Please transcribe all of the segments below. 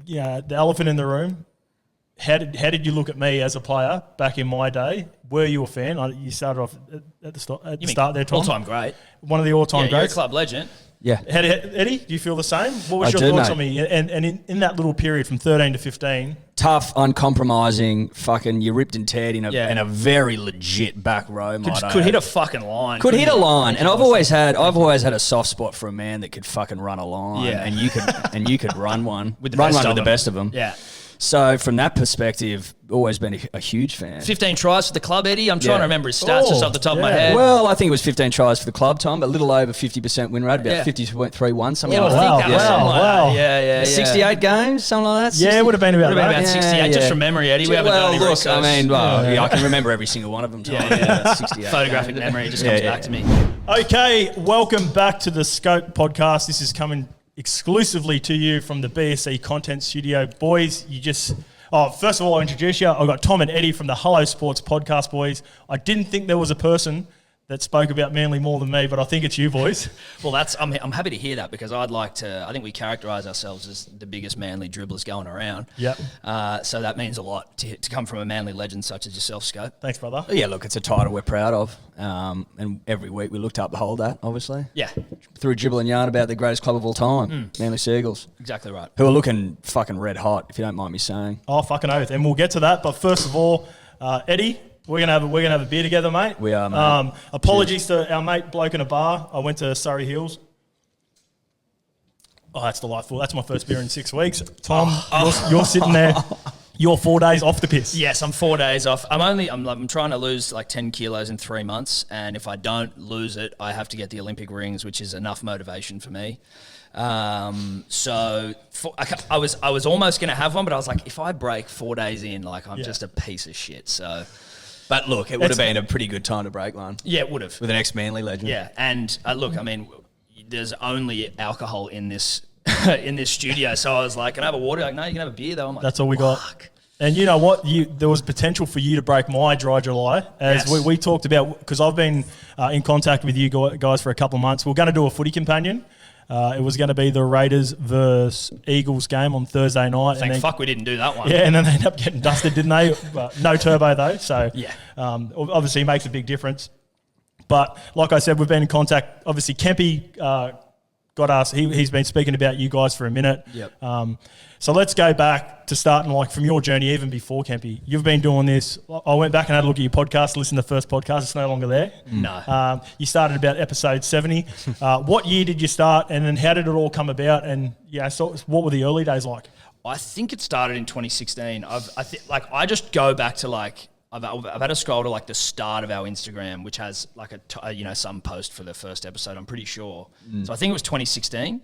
the elephant in the room. How did you look at me as a player back in my day? Were you a fan? You started off at the start there, Tom. All-time great. One of the all-time greats. You're a club legend. Yeah. Eddy, do you feel the same? What was your thoughts on me? And in that little period from 13 to 15? Tough, uncompromising, fucking you ripped and teared in a very legit back row. Could hit a fucking line. Could hit a line. And I've always had a soft spot for a man that could fucking run a line. Yeah. And you could run one. With the best of them. Yeah. So from that perspective, always been a huge fan. 15 tries for the club, Eddy. I'm trying to remember his stats just off the top of my head. Well, I think it was 15 tries for the club, Tom, but a little over 50% win rate, about 50.31, something like that. Wow. Yeah. 68 games, something like that. Yeah, it would have been about 68 just from memory, Eddy. We haven't done any research. I can remember every single one of them. Yeah. 68. Photographic memory just comes back to me. Okay, welcome back to the Scope podcast. This is coming exclusively to you from the BSC Content Studio. Boys, first of all, I'll introduce you. I've got Tom and Eddy from the Hello Sports podcast, boys. I didn't think there was a person that spoke about Manly more than me, but I think it's you, boys. Well, I'm happy to hear that because I think we characterise ourselves as the biggest Manly dribblers going around. Yep. So that means a lot to come from a Manly legend such as yourself, Scope. Thanks, brother. Yeah, look, it's a title we're proud of. And every week we look to uphold that, obviously. Yeah. Through Dribble and yarn about the greatest club of all time, Manly Seagulls. Exactly right. Who are looking fucking red hot, if you don't mind me saying. Oh, fucking oath. And we'll get to that. But first of all, Eddy, we're gonna have a beer together, mate. We are, mate. Apologies to our mate bloke in a bar. I went to Surrey Hills. Oh, that's delightful. That's my first beer in 6 weeks. Tom, you're sitting there. You're 4 days off the piss. Yes, I'm 4 days off. I'm trying to lose like 10 kilos in 3 months, and if I don't lose it, I have to get the Olympic rings, which is enough motivation for me. I was almost going to have one, but I was like, if I break 4 days in, like I'm just a piece of shit. So. But look, it would have been a pretty good time to break one. Yeah, it would have. With an ex-Manly legend. Yeah, and look, I mean, there's only alcohol in this studio, so I was like, can I have a water? Like, no, you can have a beer though. I'm like, that's all we got. And you know what? There was potential for you to break my dry July, as we talked about, because I've been in contact with you guys for a couple of months. We're going to do a footy companion. It was going to be the Raiders versus Eagles game on Thursday night. Thank fuck we didn't do that one. Yeah, and then they ended up getting dusted, didn't they? But no turbo though, so obviously it makes a big difference. But like I said, we've been in contact. Obviously, Kempy got us. He's been speaking about you guys for a minute. Yep. So let's go back to starting like from your journey, even before Kempy. You've been doing this. I went back and had a look at your podcast, listened to the first podcast. It's no longer there. No. You started about episode 70. What year did you start, and then how did it all come about? And so what were the early days like? I think it started in 2016. I just go back to like I've had a scroll to like the start of our Instagram, which has like some post for the first episode. I'm pretty sure. So I think it was 2016.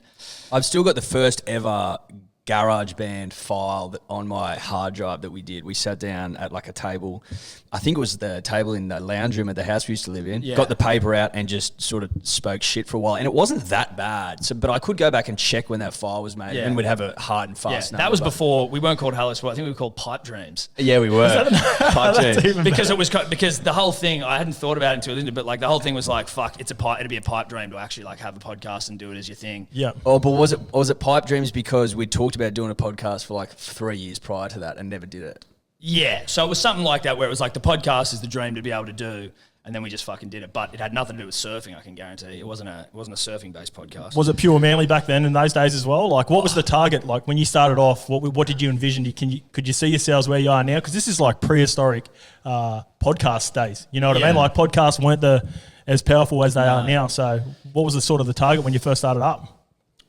I've still got the first ever GarageBand file on my hard drive that we did. We sat down at like a table. I think it was the table in the lounge room at the house we used to live in. Yeah. Got the paper out and just sort of spoke shit for a while. And it wasn't that bad. So, but I could go back and check when that file was made, and we'd have a hard and fast number. That was before we weren't called Hello Sport. I think we were called Pipe Dreams. Yeah, we were. Pipe Dreams. Because the whole thing, I hadn't thought about it until, but like the whole thing was like, fuck, it'd be a pipe dream to actually like have a podcast and do it as your thing. Yeah. Oh, but was it Pipe Dreams because we talked about doing a podcast for like 3 years prior to that and never did it? Yeah, so it was something like that where it was like the podcast is the dream to be able to do, and then we just fucking did it. But it had nothing to do with surfing, I can guarantee. It wasn't a surfing-based podcast. Was it pure Manly back then in those days as well? Like, what was the target? Like, when you started off, what did you envision? Could you see yourselves where you are now? Because this is like prehistoric podcast days. You know what I mean? Like, podcasts weren't as powerful as they are now. So what was the sort of the target when you first started up?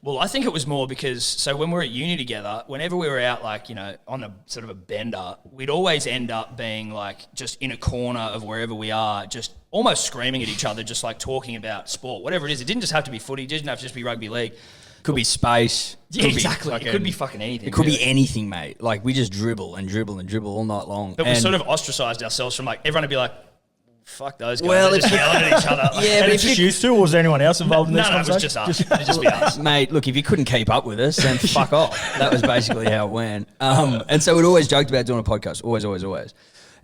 Well, I think it was more because, so when we were at uni together, whenever we were out, like, on a sort of a bender, we'd always end up being like just in a corner of wherever we are, just almost screaming at each other, just like talking about sport, whatever it is. It didn't just have to be footy. It didn't have to just be rugby league. Could be space. Yeah, exactly. It could be fucking anything. It could be anything, mate. Like, we just dribble and dribble and dribble all night long. But we sort of ostracized ourselves from like, everyone would be like, fuck those guys. They're just yelling at each other. Yeah, but it's just used to, or was there anyone else involved in this conversation? No, it was just us. It'd just be us. Mate, look, if you couldn't keep up with us, then fuck off. That was basically how it went. And so we'd always joked about doing a podcast. Always.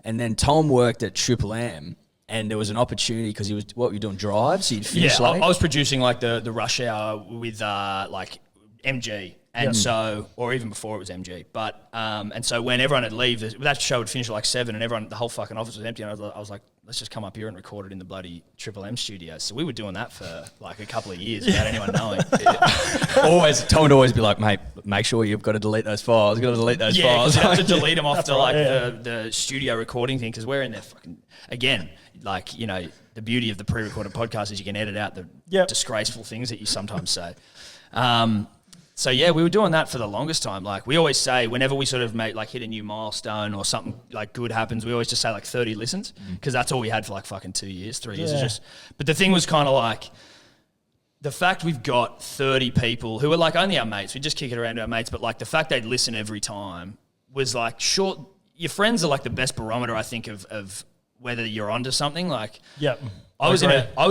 And then Tom worked at Triple M, and there was an opportunity because he was, what were you doing, drives? So you'd finish late? I was producing like the rush hour with like MG. And so, or even before it was MG. But, and so when everyone would leave, that show would finish at like 7 and the whole fucking office was empty. And I was like, let's just come up here and record it in the bloody Triple M studio. So we were doing that for like a couple of years without anyone knowing. Tom would always be like, mate, make sure you've got to delete those files. You've got to delete those files. Yeah, you have to delete them off the studio recording thing because we're in there fucking, again, like, you know, the beauty of the pre-recorded podcast is you can edit out the disgraceful things that you sometimes say. So yeah, we were doing that for the longest time. Like we always say, whenever we sort of hit a new milestone or something like good happens, we always just say like 30 listens because that's all we had for like fucking 2 years, 3 years. But the thing was kind of like the fact we've got 30 people who are like only our mates. We just kick it around to our mates, but like the fact they'd listen every time was like short. Your friends are like the best barometer, I think, of whether you're onto something. Like, I was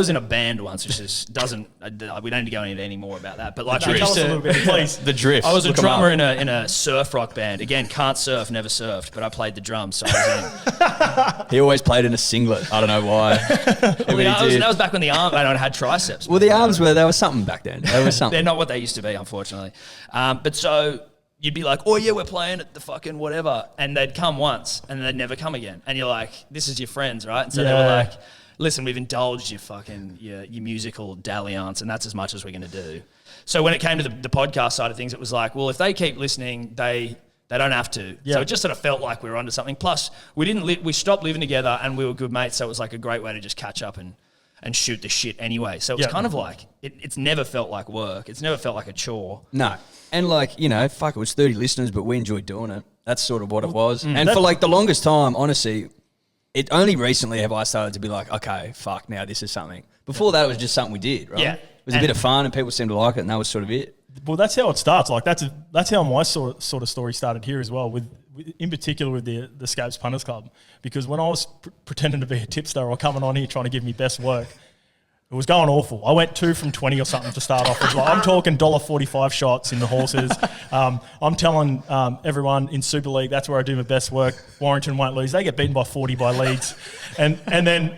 in a band once, which is we don't need to go into any more about that. But like, tell us a little bit, please. The Drift. I was a drummer in a surf rock band. Again, can't surf, never surfed, but I played the drums, so I was in. He always played in a singlet. I don't know why. That was back when the arm had triceps. Well, the arms there was something back then. There was something. They're not what they used to be, unfortunately. But so you'd be like, oh yeah, we're playing at the fucking whatever, and they'd come once and they'd never come again, and you're like, this is your friends, right? And so they were like, listen, we've indulged your musical dalliance, and that's as much as we're going to do. So when it came to the podcast side of things, it was like, well, if they keep listening, they don't have to. Yeah. So it just sort of felt like we were onto something. Plus, we stopped living together, and we were good mates, so it was like a great way to just catch up and shoot the shit anyway. So it was kind of like, it's never felt like work. It's never felt like a chore. No. And like, you know, fuck, it was 30 listeners, but we enjoyed doing it. That's sort of what it was. And for like the longest time, honestly, it only recently have I started to be like, okay, fuck, now this is something. Before that, it was just something we did, right? Yeah. It was a bit of fun and people seemed to like it, and that was sort of it. Well, that's how it starts. Like that's how my sort of story started here as well, with in particular with the Scapes Punters Club. Because when I was pretending to be a tipster or coming on here trying to give me best work, it was going awful. I went 2 from 20 or something to start off with. Like, I'm talking $1.45 shots in the horses. I'm telling everyone in Super League, that's where I do my best work. Warrington won't lose. They get beaten by 40 by Leeds. And then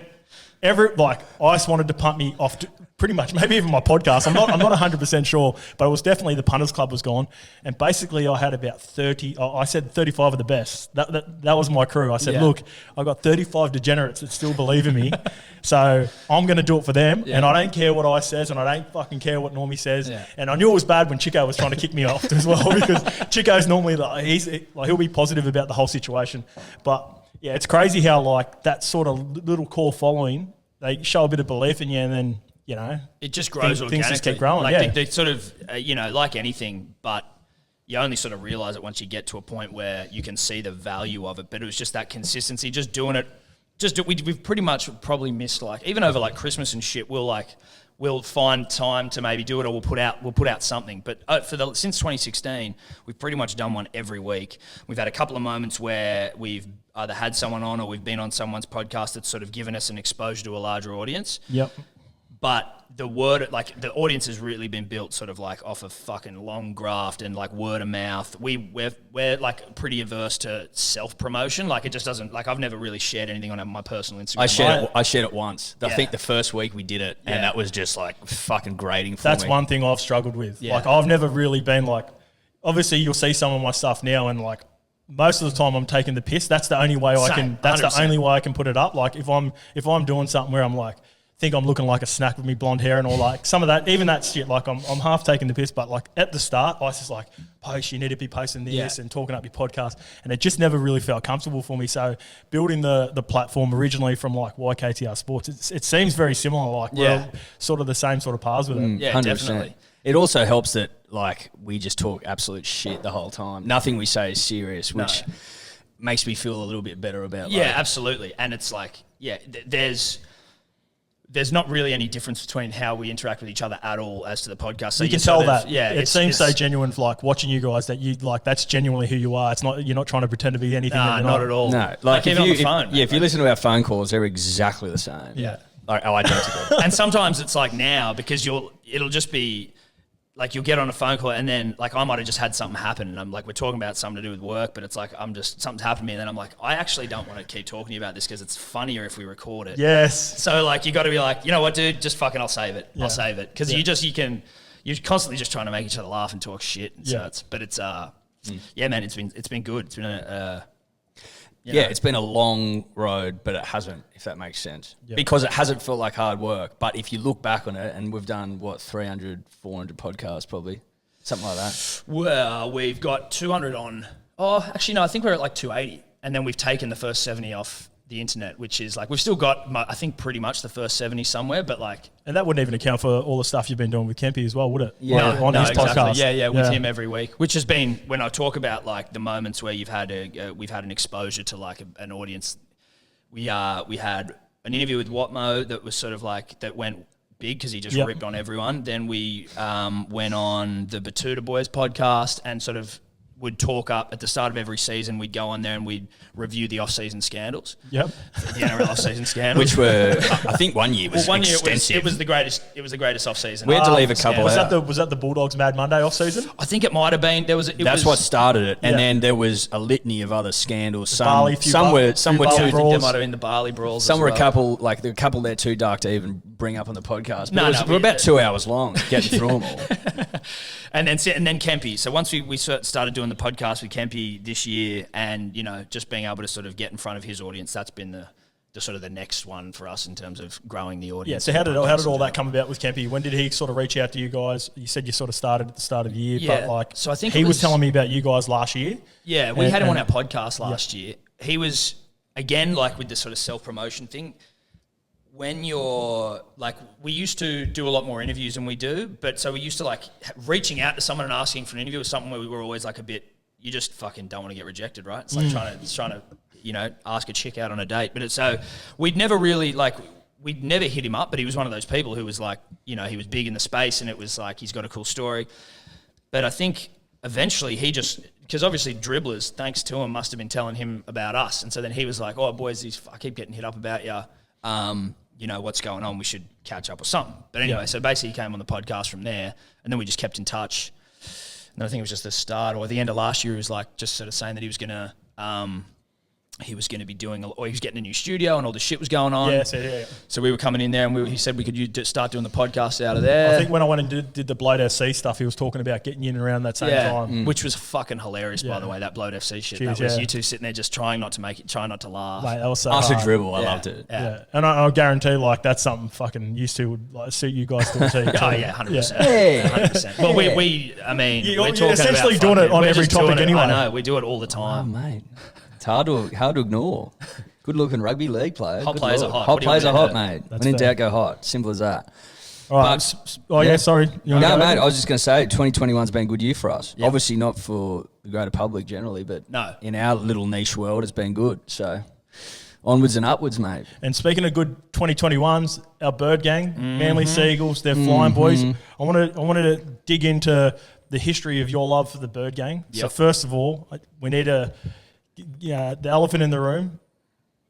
Ice wanted to pump me off to pretty much, maybe even my podcast. I'm not 100% sure, but it was definitely the Punters Club was gone. And basically I had about 30, I said 35 of the best. That was my crew. I said, look, I've got 35 degenerates that still believe in me. So I'm going to do it for them. Yeah. And I don't care what Ice says, and I don't fucking care what Normie says. Yeah. And I knew it was bad when Chico was trying to kick me off as well, because Chico's normally he'll be positive about the whole situation. But yeah, it's crazy how like that sort of little core following, they show a bit of belief in you, and then, you know, it just grows organically. Things just keep growing. Like they sort of, like anything, but you only sort of realize it once you get to a point where you can see the value of it. But it was just that consistency, just doing it. We've pretty much probably missed, like, even over like Christmas and shit, we'll find time to maybe do it, or we'll put out something. But since 2016, we've pretty much done one every week. We've had a couple of moments where we've either had someone on or we've been on someone's podcast that's sort of given us an exposure to a larger audience. Yep. But the audience has really been built sort of like off of fucking long graft and like word of mouth. We're like pretty averse to self promotion. Like, it just doesn't, like, I've never really shared anything on my personal Instagram. I shared it once. I think the first week we did it, and that was just like fucking grating for me. That's one thing I've struggled with. Yeah. Like, I've never really been like, obviously you'll see some of my stuff now, and like most of the time I'm taking the piss. That's the only way I can. That's 100%. The only way I can put it up. Like, if I'm doing something where I'm like, think I'm looking like a snack with me blonde hair and all, like some of that, even that shit, like I'm half taking the piss, but like at the start, I was just like, post, you need to be posting this and talking up your podcast, and it just never really felt comfortable for me. So building the platform originally from like YKTR Sports, it seems very similar, like we're sort of the same sort of paths with it. Yeah, 100%. Definitely. It also helps that like we just talk absolute shit the whole time. Nothing we say is serious, which makes me feel a little bit better about life. Yeah, absolutely. And it's like, there's not really any difference between how we interact with each other at all as to the podcast. So you can tell that. Yeah, it seems so genuine, like watching you guys, that you like, that's genuinely who you are. It's not, you're not trying to pretend to be anything. Nah, not at all. No, like even on the phone. If you listen to our phone calls, they're exactly the same. Yeah, like identical. And sometimes it's like now, because it'll just be like, you'll get on a phone call and then like I might have just had something happen, and I'm like, we're talking about something to do with work, but it's like something's happened to me, and then I'm like, I actually don't want to keep talking to you about this because it's funnier if we record it. Yes. So like, you got to be like, you know what, dude, just fucking, I'll save it. Yeah. I'll save it, because you you're constantly just trying to make each other laugh and talk shit. And Yeah. Yeah, man, it's been good. It's been it's been a long road, but it hasn't, if that makes sense. Yep. Because it hasn't felt like hard work. But if you look back on it, and we've done, 300, 400 podcasts probably, something like that. Well, we've got 200 on. Oh, actually, no, I think we're at like 280. And then we've taken the first 70 off the internet, which is like, we've still got, I think, pretty much the first 70 somewhere, but like... And that wouldn't even account for all the stuff you've been doing with Kempy as well, would it? Yeah. On his exactly. podcast. Yeah, with him every week, which has been, when I talk about like the moments where we've had an exposure to like an audience. We had an interview with Watmo that was sort of like, that went big because he just ripped on everyone. Then we went on the Batuta Boys podcast and sort of would talk up at the start of every season. We'd go on there and we'd review the off-season scandals. Yep. The NRL off-season scandals. Which were, I think one year was extensive. It was the greatest off-season. We had to leave a couple out. Was that the Bulldogs Mad Monday off-season? I think it might have been. That's what started it. And then there was a litany of other scandals. Some were too... I think there might have been the Barley Brawls. Some were a couple, like the couple there too dark to even bring up on the podcast. But we're about 2 hours long getting through them all. And then Kempy. So once we started doing the podcast with Kempy this year, and just being able to sort of get in front of his audience, that's been the sort of the next one for us in terms of growing the audience. Yeah. So how did all that come about with Kempy? When did he sort of reach out to you guys? You said you sort of started at the start of the year, but like, so I think he was telling me about you guys last year. Yeah, we had him on our podcast last year. He was, again, like with the sort of self-promotion thing. When you're like, we used to do a lot more interviews than we do, but so we used to like reaching out to someone and asking for an interview was something where we were always like a bit, you just fucking don't want to get rejected, right? It's like trying to ask a chick out on a date. But so we'd never hit him up, but he was one of those people who was like, he was big in the space and it was like, he's got a cool story. But I think eventually because obviously dribblers, thanks to him, must have been telling him about us. And so then he was like, oh boys, I keep getting hit up about you. What's going on? We should catch up or something. But anyway, so basically he came on the podcast from there, and then we just kept in touch. And I think it was just the start or the end of last year. He was like just sort of saying that he was gonna be doing, or he was getting a new studio and all the shit was going on. Yeah. So we were coming in there and he said we could start doing the podcast out of there. I think when I went and did the Bloat FC stuff, he was talking about getting you in around that same time. Which was fucking hilarious, by the way, that Bloat FC shit. Cheers, that was you two sitting there just trying not to laugh. Mate, that was so After hard. Dribble, I loved it. Yeah. And I guarantee like that's something fucking used to would like suit you guys to a T. Oh yeah, 100%. Yeah. 100%. Well, You're we're talking essentially about doing it on we're every just doing topic it. anyway. I know, we do it all the Oh, time. mate. It's hard to ignore. Good looking rugby league player. Hot Good players Lord. are hot. Hot What do you players are want hot, me to mate. That's When in fair. doubt, go hot. Simple as that. All right. Sorry. You wanna No, go mate, over? I was just going to say 2021's been a good year for us. Yep. Obviously not for the greater public generally, but in our little niche world, it's been good. So onwards and upwards, mate. And speaking of good 2021s, our bird gang, Manly Seagulls, they're flying boys. I wanted to dig into the history of your love for the bird gang. Yep. So first of all, we need the elephant in the room.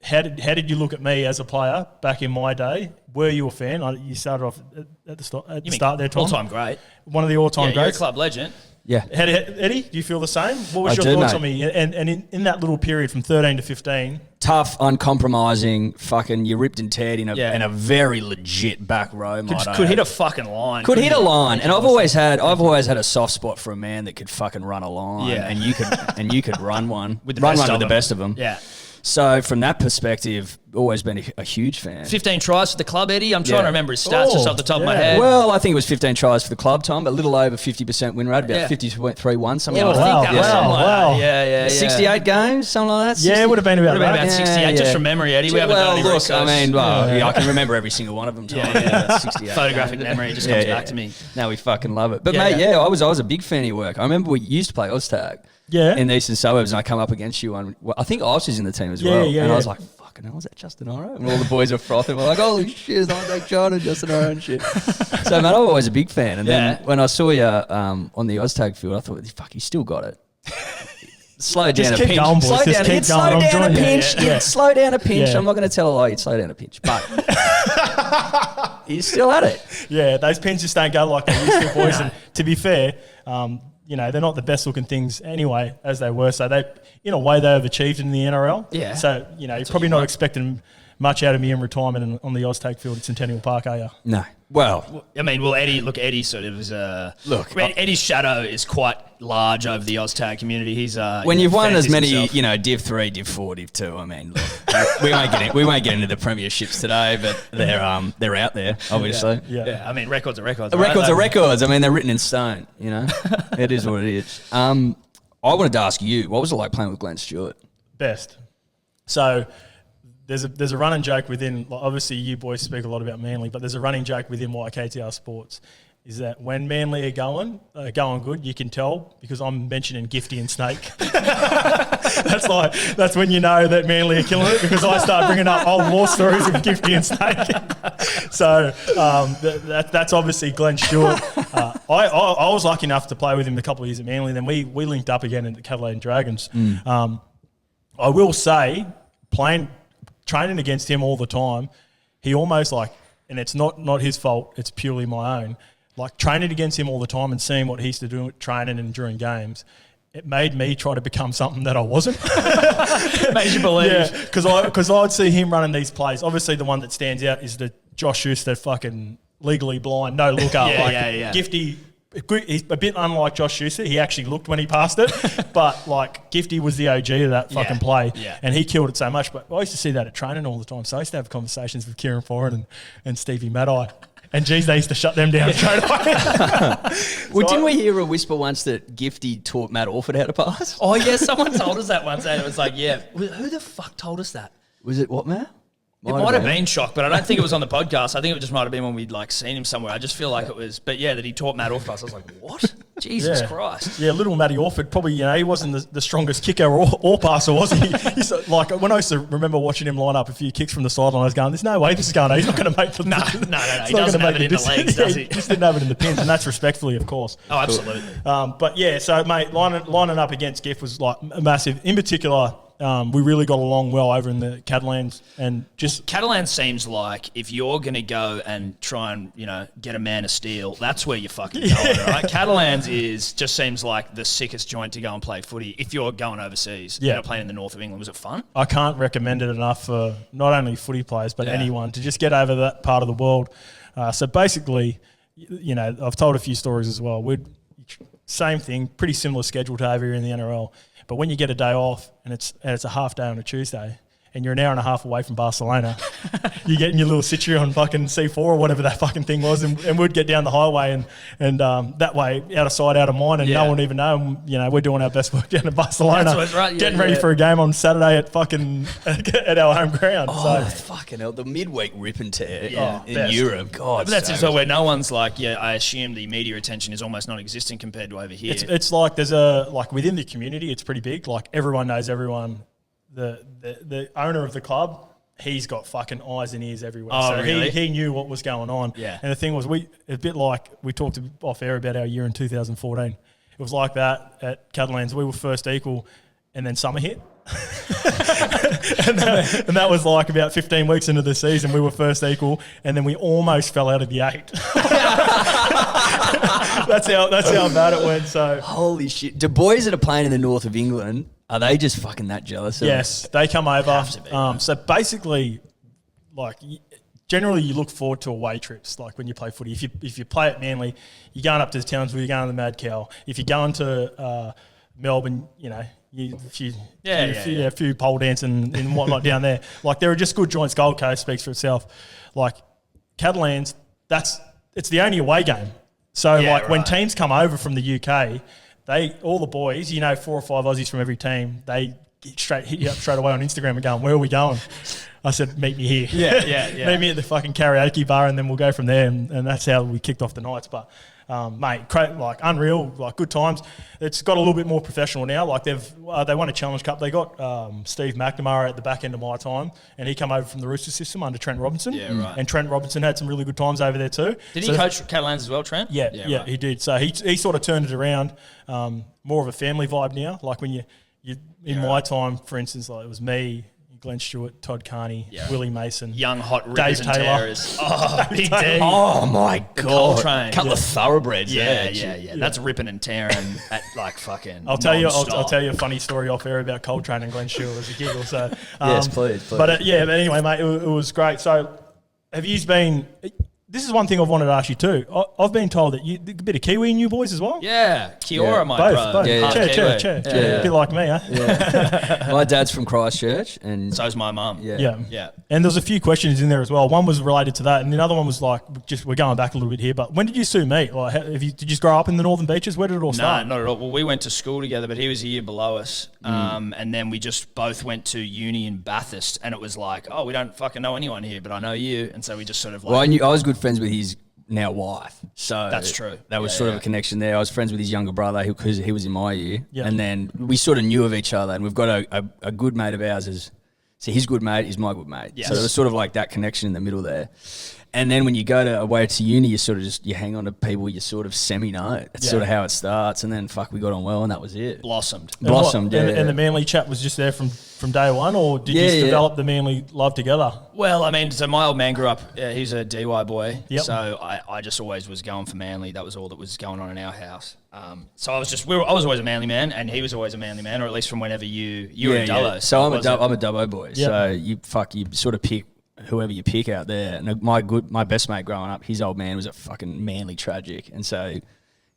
How did you look at me as a player back in my day? Were you a fan? You started off at the start there, Tom. All-time great. One of the all-time You're a greats. club legend. Yeah. Eddy, do you feel the same? What was I your do, thoughts mate. on me? And in that little period from 13 to 15, Tough, uncompromising, fucking you ripped and teared in a very legit back row. Could hit a fucking line. Could hit a line, and I've always had a soft spot for a man that could fucking run a line, and you could run one with the best of them. Yeah. So from that perspective, always been a huge fan. 15 tries for the club, Eddie. I'm trying to remember his stats just off the top of my head. Well, I think it was 15 tries for the club, Tom, but a little over 50% win rate, about 50.31, something like that. I think that was something like that. wow. Yeah. 68 games, something like that. it would have been about that. 68, just from memory, Eddie. We haven't done any research. I can remember every single one of them. Tom. Yeah. 68. Photographic memory just comes back to me. Now we fucking love it. But mate, I was a big fan of your work. I remember we used to play Oztag. Yeah. In the eastern suburbs, and I come up against you on. Well, I think Oz was in the team as well. Yeah. I was like, "Fucking hell, was that Justin Horo?" And all the boys were frothing. We're like, "Holy shit, it's Isaac John and Justin Horo and shit." So, man, I'm always a big fan. And then when I saw you on the Oztag field, I thought, "Fuck, you still got it." Slow down Just a keep pinch. going, boys. Slow Just down. keep You'd slow going. I'm down a joining you. pinch. Yeah. You'd slow down a pinch. Yeah. I'm not going to tell a lie. You'd slow down a pinch, but you still had it. Yeah, those pins just don't go like they used to, boys. And to be fair, they're not the best looking things anyway as they were. So they, in a way, they have achieved in the NRL. Yeah. So you're probably not expecting much out of me in retirement on the Oztag field at Centennial Park, are you? No. Well, I mean, Eddy sort of is Eddie's shadow is quite large over the Oztag community. He's when you've won as many, himself. Div 3, Div 4, Div 2. I mean, look, we won't get into the premierships today, but they're out there, obviously. Yeah. I mean, records are records. Records are records. I mean, they're written in stone. It is what it is. I wanted to ask you, what was it like playing with Glenn Stewart? Best. So there's a running joke within, obviously you boys speak a lot about Manly, but there's a running joke within YKTR Sports, is that when Manly are going good, you can tell because I'm mentioning Gifty and Snake. That's when you know that Manly are killing it, because I start bringing up old war stories of Gifty and Snake. So that's obviously Glenn Stewart. I was lucky enough to play with him a couple of years at Manly. Then we linked up again in the Catalan Dragons. I will say, training against him all the time, he almost and it's not his fault, it's purely my own, training against him all the time and seeing what he used to do at training and during games, it made me try to become something that I wasn't. Made you believe. Yeah, because I'd see him running these plays. Obviously the one that stands out is the Josh Schuster fucking legally blind, no look up. Gifty, he's a bit unlike Josh Schuster. He actually looked when he passed it, but Gifty was the OG of that fucking play, and he killed it so much. But I used to see that at training all the time, so I used to have conversations with Kieran Foran and Stevie Maddie, and geez, they used to shut them down straight away. Well, didn't we hear a whisper once that Gifty taught Matt Orford how to pass? Oh yeah, someone told us that once, and it was who the fuck told us that? Was it what, Matt? It might have been Shock, but I don't think it was on the podcast. I think it just might have been when we'd seen him somewhere. I just feel like it was, but yeah, that he taught Matt Orford. I was like, what? Jesus Christ. Yeah, little Matty Orford, probably, he wasn't the strongest kicker or passer, was he? When I used to remember watching him line up a few kicks from the sideline, I was going, there's no way this is going, he's not going to make the... No, he doesn't have it in the legs, does he? He just didn't have it in the pins, and that's respectfully, of course. Oh, absolutely. But yeah, so mate, lining up against Giff was massive. In particular, we really got along well over in the Catalans, and just Catalans seems like if you're going to go and try and get a man of steel, that's where you're fucking going, right? Catalans just seems like the sickest joint to go and play footy if you're going overseas. Playing in the north of England. Was it fun? I can't recommend it enough for not only footy players but anyone to just get over that part of the world. So basically, I've told a few stories as well. Same thing, pretty similar schedule to over here in the NRL. But when you get a day off and it's a half day on a Tuesday and you're an hour and a half away from Barcelona, you get in your little Citroen fucking C4 or whatever that fucking thing was, and we'd get down the highway and that way, out of sight, out of mind, and no one would even know. We're doing our best work down in Barcelona, that's right, getting ready for a game on Saturday at our home ground. Oh, fucking hell, the midweek rip and tear in Europe. God, but that's just where no one's I assume the media attention is almost non-existent compared to over here. It's there's within the community, it's pretty big. Everyone knows everyone. The owner of the club, he's got fucking eyes and ears everywhere. Oh, so really? he knew what was going on. Yeah. And the thing was, we talked off air about our year in 2014. It was like that at Catalans. We were first equal, and then summer hit. and that was about 15 weeks into the season. We were first equal, and then we almost fell out of the 8. That's how bad it went. So holy shit! Do boys that are playing in the north of England, are they just fucking that jealous? Yes, they come over. Have to be, so basically, generally you look forward to away trips. When you play footy, if you play at Manly, you're going up to Townsville, you're going to the Mad Cow. If you're going to Melbourne, a few pole dancing and whatnot down there. There are just good joints. Gold Coast speaks for itself. Catalans, it's the only away game. So when teams come over from the UK, all the boys, 4 or 5 Aussies from every team, they hit you up straight away on Instagram and going, where are we going? I said, meet me here. Yeah. Meet me at the fucking karaoke bar, and then we'll go from there. And that's how we kicked off the nights. But mate, unreal, good times. It's got a little bit more professional now. They won a Challenge Cup. They got Steve McNamara at the back end of my time, and he come over from the Rooster system under Trent Robinson. Yeah, right. And Trent Robinson had some really good times over there too. Did he coach Catalans as well, Trent? Yeah, right. He did. So he sort of turned it around, more of a family vibe now. When you in my time, for instance, it was me. You Glenn Stewart, Todd Carney, Yeah. Willie Mason, Young, hot Dave rippers and Taylor. tearers. Oh, Big D. Oh my god! Coltrane. Couple of thoroughbreds. Yeah, there. yeah. That's ripping and tearing at like fucking. I'll tell you non-stop. a funny story off air about Coltrane and Glenn Stewart as a giggle. So Yes, please. But but anyway, mate, it was great. So have you been? This is one thing I've wanted to ask you too. I've been told that you a bit of Kiwi in you boys as well. Yeah, Kiora, my Both. bro. Yeah, Half Kiwi. Chair. Yeah. A bit like me, huh? My dad's from Christchurch, and So's my mum. Yeah. Yeah. And there's a few questions in there as well. One was related to that, and the other one was like, just we're going back a little bit here. But when did you two meet? Like, did you just grow up in the Northern Beaches? Where did it all No, start? not at all. Well, we went to school together, but he was a year below us. And then we just both went to uni in Bathurst, and it was like, oh, we don't fucking know anyone here, but I know you. And so we just sort of like... well, I was good friends with his now wife, so That's true. That was Yeah, sort yeah. of a connection there. I was friends with his younger brother because he was in my year, Yeah. and then we sort of knew of each other. And we've got a good mate of ours so his good mate is my good mate. Yes. So there was sort of like that connection in the middle there. And then when you go away to uni, you sort of you hang on to people you sort of semi-know. That's sort of how it starts. And then we got on well, and that was it. blossomed. Blossomed, And the Manly chat was just there from day one, or did you develop the Manly love together? Well, I mean, so my old man grew up, he's a DY boy. Yep. So I just always was going for Manly. That was all that was going on in our house. So I was always a Manly man, and he was always a Manly man, or at least from whenever you were in Dubbo. So I'm a was it? Dubbo boy. Yep. So you sort of pick whoever you pick out there. And my best mate growing up, his old man was a fucking Manly tragic, and so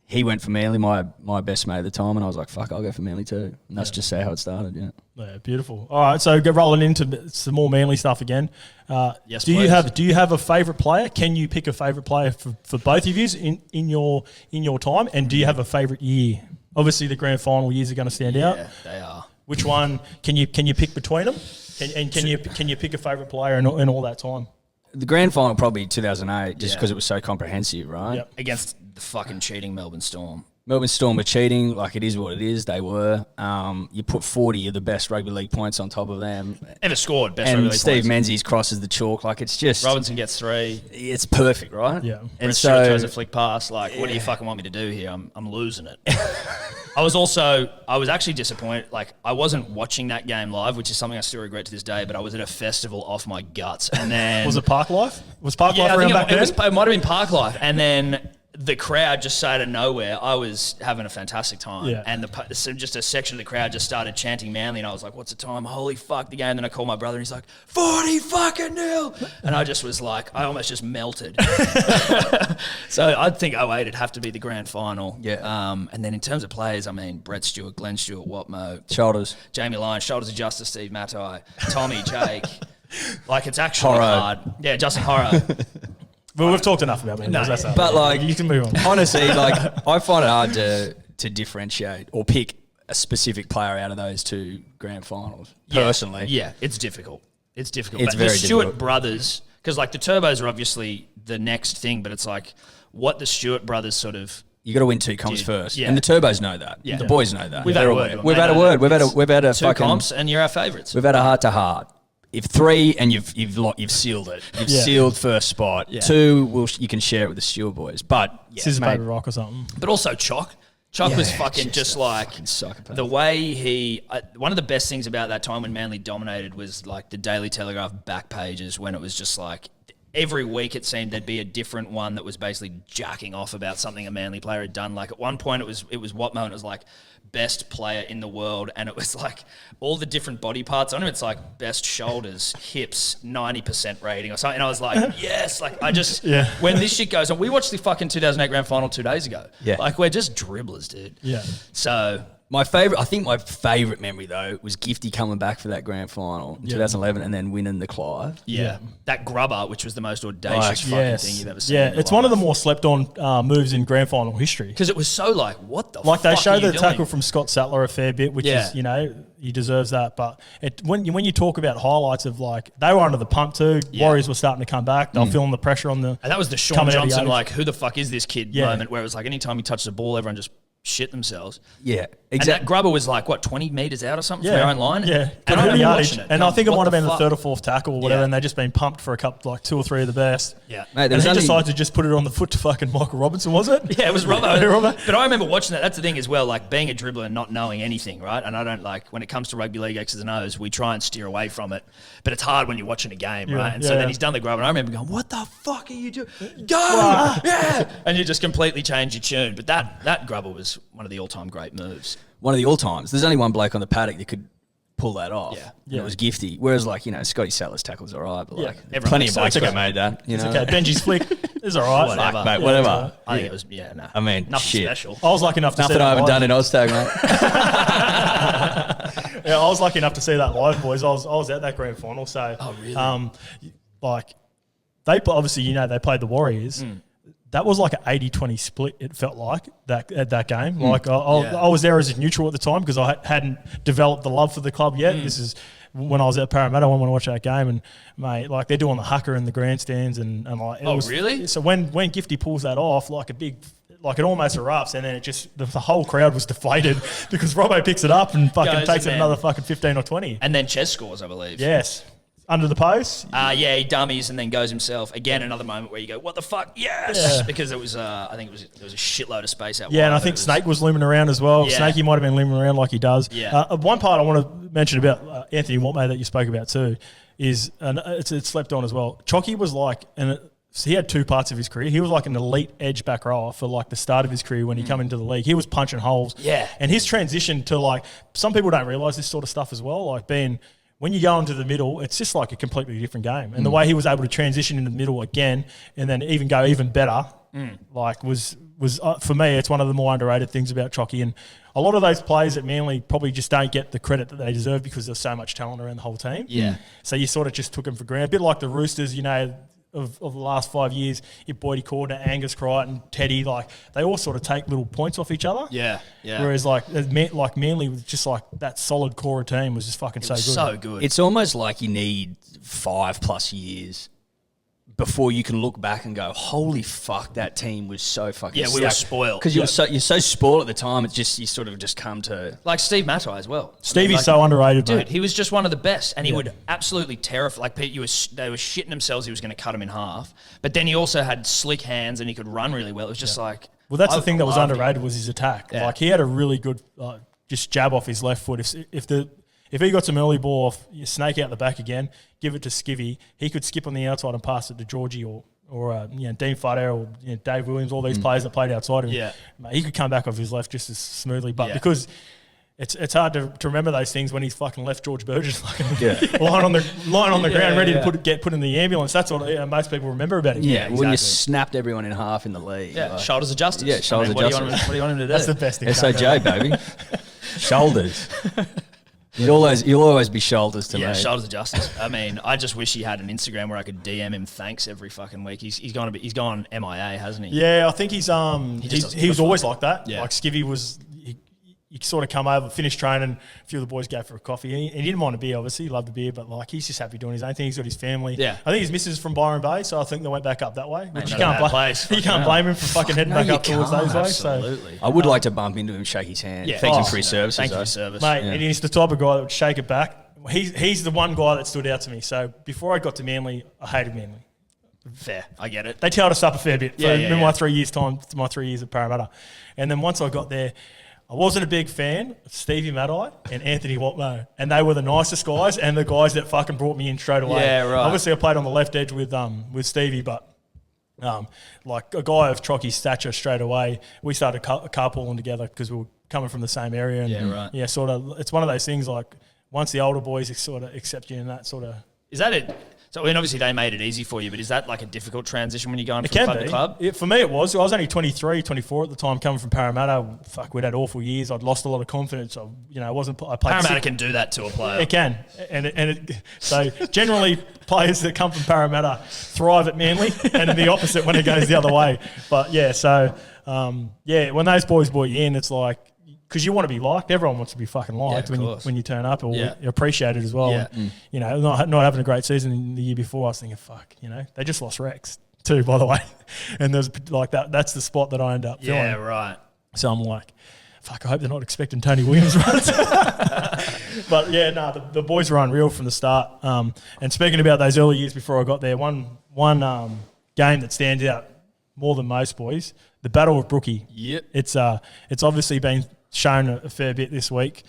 he went for Manly, my best mate at the time, and I was like, fuck, I'll go for Manly too. And that's just how it started. Yeah, beautiful. All right, so get rolling into some more Manly stuff again. Yes, do you please. have a favourite player? Can you pick a favourite player for both of you in your time? And do you have a favourite year? Obviously, the grand final years are going to stand out. Yeah, they are. Which one can you pick between them? Can you pick a favourite player in all that time? The grand final probably 2008, just Yeah. because it was so comprehensive, right? Yep. Against the fucking cheating Melbourne Storm. Melbourne Storm were cheating, like it is what it is. They were. You put 40 of the best rugby league points on top of them, Ever scored best rugby and league Steve points. Menzies crosses the chalk. Like it's just, Robinson gets 3. it's perfect, right? Yeah. And Brett Stewart throws so a flick pass. Like, what do you fucking want me to do here? I'm losing it. I was actually disappointed. Like, I wasn't watching that game live, which is something I still regret to this day, but I was at a festival off my guts. And then... Was it Park Life? Was Park Life I around think back then? it might have been Park Life. And then the crowd just out of nowhere, I was having a fantastic time. Yeah. And so just a section of the crowd just started chanting Manly, and I was like, what's the time? Holy fuck, the game. And then I called my brother, and he's like, 40 fucking nil. And I just was like, I almost just melted. So I'd think 08 it'd have to be the grand final. Yeah. And then in terms of players, I mean, Brett Stewart, Glenn Stewart, Watmo, shoulders. Jamie Lyons, Shoulders of Justice, Steve Matai, Tommy, Jake. Like, it's actually Horo. hard. Yeah, Justin Horo. Well, we've talked enough about Manly. That's But like, you can move on. honestly, like I find it hard to differentiate or pick a specific player out of those two grand finals. Personally, Yeah, it's difficult. It's difficult. It's But very the Stewart difficult. brothers, because like the Turbos are obviously the next thing, but it's like what the Stewart brothers sort of... you got to win 2 comps Dude, first, yeah. and the Turbos know that. Yeah. The boys know that. We've had They're a all- word. We've had a word. We've had a 2 fucking comps, and you're our favourites. We've had a heart to heart. If 3 and you've sealed it, you've Yeah. sealed first spot. Yeah. 2, you can share it with the Stewart boys. But Scissors, mate, paper, rock or something. But also Chock. Chock was fucking just like psychopath. the way he. One of the best things about that time when Manly dominated was like the Daily Telegraph back pages when it was just like every week it seemed there'd be a different one that was basically jacking off about something a Manly player had done. Like at one point it was Watmo, and it was like best player in the world, and it was like all the different body parts on him. It's like best shoulders, hips, 90% rating or something. And I was like, yes, like I just when this shit goes on, we watched the fucking 2008 grand final 2 days ago. Yeah. Like we're just dribblers, dude. Yeah. So my favourite memory though was Gifty coming back for that grand final in 2011 and then winning the Clive. yeah, that grubber, which was the most audacious fucking Yes. thing you've ever seen. Yeah, it's one of the more slept on moves in grand final history. because it was so like, what the Like fuck they show are you the doing? tackle from Scott Sattler a fair bit, which Yeah. is, he deserves that. But when you talk about highlights of like, they were under the pump too. Yeah. Warriors were starting to come back. They were feeling the pressure on the. And that was the Sean coming out of the Johnson, eighties. like, who the fuck is this kid Yeah. moment, where it was like anytime he touched the ball, everyone just shit themselves. Yeah, And that grubber was like, 20 metres out or something from our own line? Yeah. And I remember watching it. And I think it might have been the fuck? third or fourth tackle or whatever, and they've just been pumped for a couple, like 2 or 3 of the best. Yeah. Mate, And he decided to just put it on the foot to fucking Michael Robinson, was it? Yeah, it was Robbo. Robbo. But I remember watching that. That's the thing as well, like being a dribbler and not knowing anything, right? And I don't when it comes to rugby league X's and O's, we try and steer away from it. But it's hard when you're watching a game, right? And so then he's done the grub, and I remember going, what the fuck are you doing? Go! Yeah! And you just completely change your tune. But that grubber was one of the all-time great moves. One of the all-times. There's only one bloke on the paddock that could pull that off. Yeah. And it was Gifty. Whereas, like, Scotty Sattler's tackle's all right, but, like, everyone plenty of thinks blokes so. have made that. It's okay. Benji's flick is all right. Whatever. Fuck, mate, whatever. I think it was, no. I mean, nothing shit. special. I was lucky enough to see Nothing that I haven't live. done in Oztag, mate. Yeah, I was lucky enough to see that live, boys. I was at that grand final. So, like, they obviously, they played the Warriors. That was like an 80-20 split, it felt like, that game. Like, I was there as a neutral at the time because I hadn't developed the love for the club yet. This is when I was at Parramatta. I went to watch that game, and, mate, like, they're doing the haka in the grandstands. And like, it was, really? So when Gifty pulls that off, like it almost erupts, and then it just the whole crowd was deflated because Robbo picks it up and fucking takes it another fucking 15 or 20. And then Ches scores, I believe. Yes. Under the post? He dummies and then goes himself. Again, another moment where you go, what the fuck? Yes! Yeah. Because it was, there was a shitload of space out wide. Yeah, and I think Snake was looming around as well. Yeah. Snakey might have been looming around like he does. Yeah. One part I want to mention about Anthony Watmay that you spoke about too is, and it's slept on as well, Chocky was like, so he had 2 parts of his career. He was like an elite edge back rower for like the start of his career when he came into the league. He was punching holes. Yeah. And his transition to, like, some people don't realise this sort of stuff as well, like being... When you go into the middle, it's just like a completely different game. And the way he was able to transition into the middle again and then even go even better, like was for me, it's one of the more underrated things about Chocky. And a lot of those players at Manly probably just don't get the credit that they deserve because there's so much talent around the whole team. Yeah. So you sort of just took them for granted. A bit like the Roosters, of the last 5 years, your Boydie Cordner, Angus Crichton, Teddy, like they all sort of take little points off each other. Yeah. Whereas like Manly was just like that solid core of team was just fucking so good. So good. It's almost like you need 5+ years before you can look back and go, holy fuck, that team was so fucking we were spoiled. Because you're so spoiled at the time, it's just, you sort of just come to... Like Steve Matai as well. Stevie's so underrated, Dude, mate. he was just one of the best, and he would absolutely terrify. Like they were shitting themselves. He was going to cut him in half, but then he also had slick hands and he could run really well. It was just like, Well, that's I the thing that was loved underrated him. was his attack. Yeah. Like he had a really good just jab off his left foot. If he got some early ball off, you snake out the back again, give it to Skivvy. He could skip on the outside and pass it to Georgie or Dean Fudder or Dave Williams, all these players that played outside of him. Yeah. Mate, he could come back off his left just as smoothly. But because it's hard to remember those things when he's fucking left George Burgess lying on the ground ready to get put in the ambulance. That's what most people remember about him. Yeah, when you snapped everyone in half in the league. Yeah, like, shoulders of justice. Yeah, shoulders of what justice. Do you want him to do? That's the best thing. SOJ, baby. Shoulders. You'll always be shoulders to me. Yeah, shoulders of justice. I mean, I just wish he had an Instagram where I could DM him thanks every fucking week. He's gone MIA, hasn't he? Yeah, I think he was always like that. Yeah. Like Skivvy was, he sort of come over, finished training, a few of the boys go for a coffee. He didn't want a beer, obviously. He loved a beer, but like he's just happy doing his own thing. He's got his family. Yeah. I think his missus is from Byron Bay, so I think they went back up that way. Which not a bad place. You can't blame him for fucking heading back up towards those ways. So, Absolutely. I would like to bump into him, shake his hand. Yeah. Thank him for his services. Thank you though. for service. mate, and he's the type of guy that would shake it back. He's the one guy that stood out to me. So before I got to Manly, I hated Manly. Fair. I get it. They tailed us up a fair bit for my 3 years' time, my 3 years at Parramatta. And then once I got there, I wasn't a big fan of Stevie Matai and Anthony Watmo. And they were the nicest guys and the guys that fucking brought me in straight away. Yeah, right. Obviously, I played on the left edge with Stevie, but like a guy of Trocky's stature straight away, we started carpooling together because we were coming from the same area. And Yeah, right. Yeah, sort of, it's one of those things like once the older boys sort of accept you in that sort of... Is that it? So, I mean, obviously they made it easy for you, but is that like a difficult transition when you're going It from can club be. to club? For me, it was. I was only 23, 24 at the time, coming from Parramatta. Fuck, we'd had awful years. I'd lost a lot of confidence. I played. Parramatta can do that to a player. It can, so generally players that come from Parramatta thrive at Manly, and the opposite when it goes the other way. But yeah, so when those boys brought you in, it's like. Because you want to be liked. Everyone wants to be fucking liked when you turn up, or you're appreciated as well. Yeah. And, not having a great season in the year before, I was thinking, fuck, they just lost Rex too, by the way. And there's like that. That's the spot that I end up filling. Yeah, right. So I'm like, fuck, I hope they're not expecting Tony Williams runs. But yeah, no, the boys were unreal from the start. And speaking about those early years before I got there, one game that stands out more than most, boys, the Battle of Brookvale. Yep. It's obviously been shown a fair bit this week.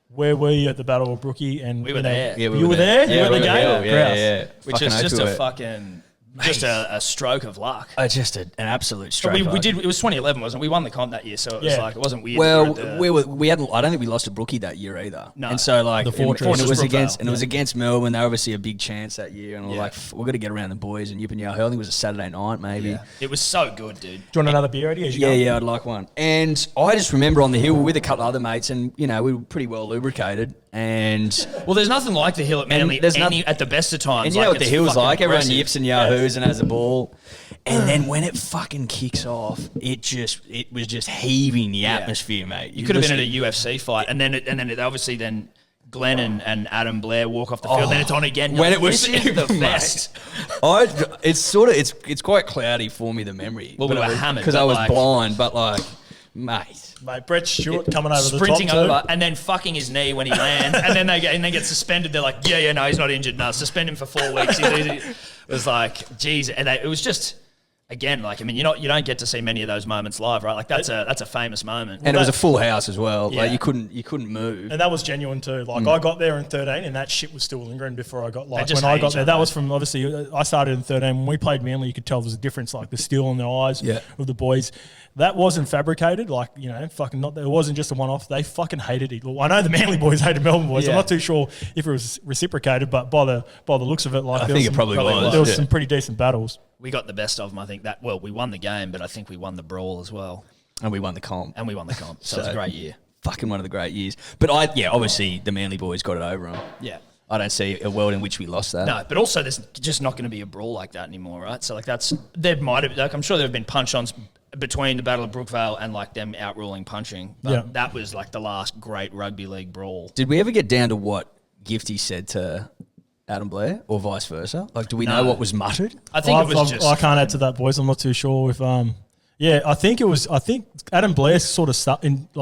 Where were you at the Battle of Brookvale? And we were there. Yeah, you were there? Yeah, you were at the game? Yeah. Which is just a fucking... Just a stroke of luck. Just an absolute stroke. But we did. It was 2011, wasn't it? We won the comp that year, so it was like it wasn't weird. Well, we hadn't. I don't think we lost to Brookie that year either. No. And so like The Fortress. it was against Melbourne. They were obviously a big chance that year, and we're like, we're going to get around the boys and Yip and Yahoo. I think it was a Saturday night, maybe. Yeah. It was so good, dude. Do you want another beer, Eddy? Yeah, I'd like one. And I just remember on the hill with a couple of other mates, and we were pretty well lubricated. And well, there's nothing like the hill at Manly at the best of times. And you know what the hill's like? Everyone impressive. yips and yahoos and has a ball. And then when it fucking kicks off, it was just heaving the atmosphere, mate. You could have been at a UFC fight, and then obviously Glenn and Adam Blair walk off the field, then it's on again. When it was this is the best. It's quite cloudy for me, the memory. Well, we were hammered because I was blind, but like, mate, Brett Stewart coming over sprinting the top over and then fucking his knee when he lands, and then they get suspended. They're like, no, he's not injured. No, suspend him for 4 weeks. It was like, geez, and it was just. Again, like, I mean, you don't get to see many of those moments live, right? Like that's a famous moment. And it was a full house as well. Yeah. Like you couldn't move. And that was genuine too. Like I got there in 13 and that shit was still lingering before I got when just I hate got each there. other. That was from obviously I started in 13. When we played Manly, you could tell there was a difference, like the steel in the eyes of the boys. That wasn't fabricated, like, fucking not. It wasn't just a one-off. They fucking hated it. I know the Manly boys hated Melbourne boys. Yeah. I'm not too sure if it was reciprocated, but by the looks of it, like I think it probably was. There was some pretty decent battles. We got the best of them, I think. We won the game, but I think we won the brawl as well. And we won the comp. So it was a great year. Fucking one of the great years. But obviously the Manly boys got it over them. Yeah. I don't see a world in which we lost that. No, but also there's just not going to be a brawl like that anymore, right? So like I'm sure there have been punch-ons between the Battle of Brookvale and like them outruling punching. But that was like the last great rugby league brawl. Did we ever get down to what Gifty said to Adam Blair or vice versa? Like, do we know what was muttered? I think it was just... I can't add to that, boys. I'm not too sure if... I think Adam Blair sort of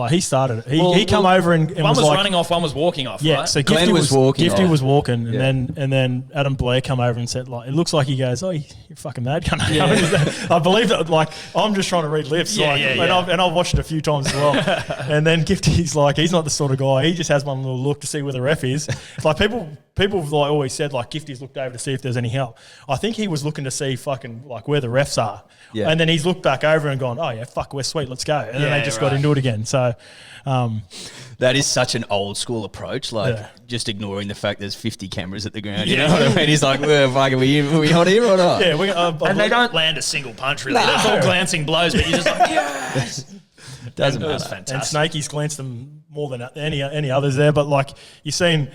he started it. He came over and one was like, running off, one was walking off. Yeah, right? so Glenn was walking. Gifty was walking, and then Adam Blair come over and said, like, it looks like he goes, "Oh, you're fucking mad, cunt." I believe that. Like, I'm just trying to read lips. And I've watched it a few times as well. And then Gifty's like, he's not the sort of guy. He just has one little look to see where the ref is. It's like people like always said, like, Gifty's looked over to see if there's any help. I think he was looking to see fucking like where the refs are. Yeah. And then he's looked back over and gone, "Oh yeah, fuck, we're sweet, let's go." And then they just got into it again. So that is such an old school approach, like just ignoring the fact there's 50 cameras at the ground. You know what I mean? He's like, "Well, fuck, are we on here or not?" Yeah, and they don't land a single punch really. It's all glancing blows, but you're just like, yes. Doesn't matter. Fantastic. And Snakey's glanced them more than any others there. But like you're seeing,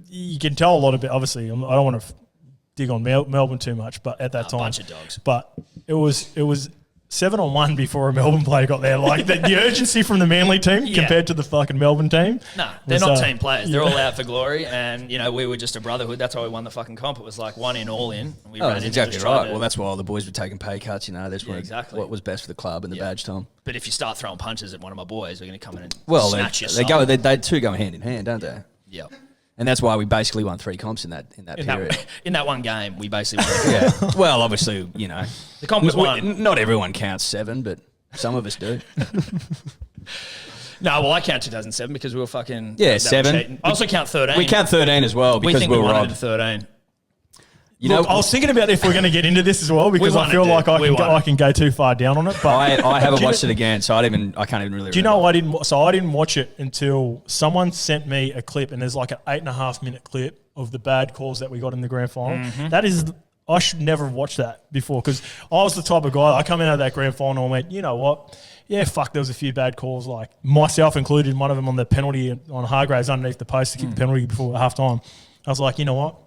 you can tell a lot about. Obviously, I don't want to dig on Melbourne too much, but at that time, bunch of dogs. But it was 7-on-1 before a Melbourne player got there. Like the urgency from the Manly team compared to the fucking Melbourne team. No, they're not team players. They're all out for glory, and we were just a brotherhood. That's why we won the fucking comp. It was like one in, all in. We ran that's exactly right. Well, that's why all the boys were taking pay cuts. That's exactly what was best for the club and the badge time. But if you start throwing punches at one of my boys, we're going to come in and snatch your they soul. They two go hand in hand, don't they? Yeah. And that's why we basically won 3 comps in that period. In that one game, we basically won. Yeah. Well, obviously, the comp was won. Not everyone counts 7, but some of us do. No, well, I count 2007 because we were fucking 7. I also count 13. We count 13 as well because we think we won robbed. into 13. Look, I was thinking about if we're going to get into this as well because I feel like I can go too far down on it. But I haven't watched it again, so I can't even really. Do you know I didn't? So I didn't watch it until someone sent me a clip, and there's like an 8.5-minute clip of the bad calls that we got in the grand final. Mm-hmm. That is, I should never have watched that before because I was the type of guy. I come out of that grand final and went, you know what? Yeah, fuck. There was a few bad calls, like myself included. One of them on the penalty on Hargraves underneath the post to kick the penalty before half time. I was like, you know what?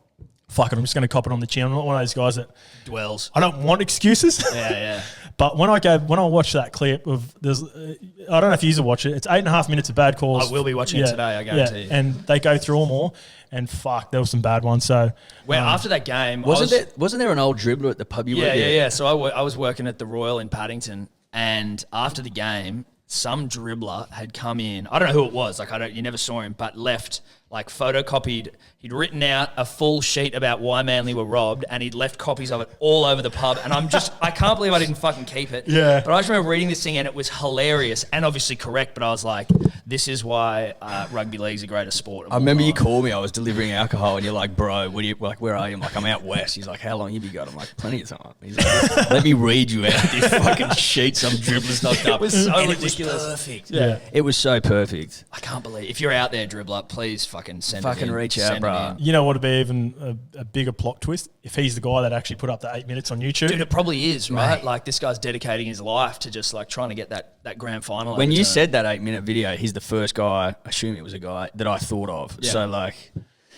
Fuck it, I'm just going to cop it on the chin. I'm not one of those guys that dwells. I don't want excuses. Yeah. But when I watched that clip of I don't know if you watch it. It's 8.5 minutes of bad calls. I will be watching it today. I guarantee you. And they go through them all, and fuck, there were some bad ones. So after that game, wasn't there an old dribbler at the pub? Yeah. So I was working at the Royal in Paddington, and after the game, some dribbler had come in. I don't know who it was. Like you never saw him, but left like photocopied. He'd written out a full sheet about why Manly were robbed, and he'd left copies of it all over the pub. And I can't believe I didn't fucking keep it. Yeah. But I just remember reading this thing, and it was hilarious and obviously correct. But I was like, this is why rugby league's the greatest sport. I remember you called me. I was delivering alcohol, and you're like, "Bro, what are you like? Where are you?" I'm like, "I'm out west." He's like, "How long have you got?" I'm like, "Plenty of time." He's like, "Let me read you out this fucking sheet some dribblers knocked up." It was so and ridiculous. It was perfect. Yeah. It was so perfect. I can't believe if you're out there, dribbler, please fucking send it Fucking in. reach out, Send it bro. in. You know what would be even a bigger plot twist? If he's the guy that actually put up the 8 minutes on YouTube. Dude, it probably is, right? Like this guy's dedicating his life to just like trying to get that grand final. When you overturned. said that 8-minute video, he's the first guy, I assume it was a guy, that I thought of. Yeah. So, like,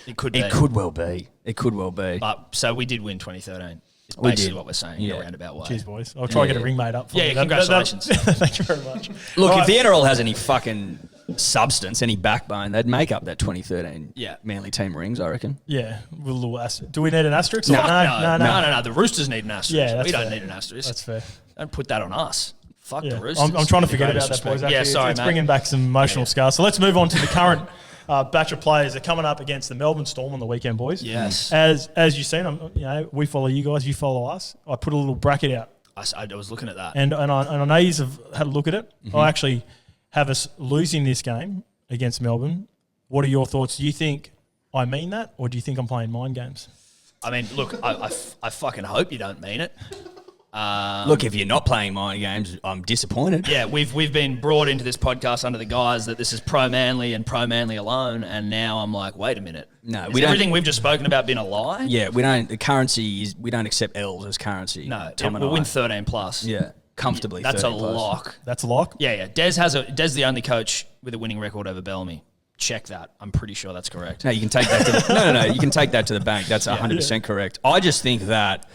it could be. it could well be. It could well be. But so we did win 2013. It's We basically did. what we're saying Yeah. in a roundabout way. Cheers, boys. I'll try and get a ring made up for Yeah, you. congratulations. Thank you very much. Look, All if the right. NRL has any fucking substance, any backbone, they'd make up that 2013 Yeah. Manly team rings, I reckon. Yeah, with a little asterisk. Do we need an asterisk? No. Or No. The Roosters need an asterisk. Yeah, that's we don't fair. need an asterisk. That's fair. Don't put that on us. Fuck Yeah. the Roosters. I'm trying to forget Great about that, boys. disrespect. Actually. Yeah, sorry, it's mate. bringing back some emotional scars. So let's move on to the current batch of players. They're coming up against the Melbourne Storm on the weekend, boys. Yes. As you've seen, we follow you guys, you follow us. I put a little bracket out, I was looking at that. and I know you have had a look at it. I actually have us losing this game against Melbourne. What are your thoughts? Do you think I mean that, or do you think I'm playing mind games? I mean, look, I fucking hope you don't mean it. Look, if you're not playing mind games, I'm disappointed. Yeah, we've been brought into this podcast under the guise that this is pro-Manly and pro-Manly alone, and now I'm like, wait a minute. No, Is we don't- everything we've just spoken about been a lie? Yeah, we don't. The currency is we don't accept L's as currency. No, Tom and we'll I. win 13 plus. Yeah, comfortably. That's a 13 plus. lock. That's a lock. Yeah. Des the only coach with a winning record over Bellamy. Check that. I'm pretty sure that's correct. No, you can take that to the, no. You can take that to the bank. That's 100% correct. I just think that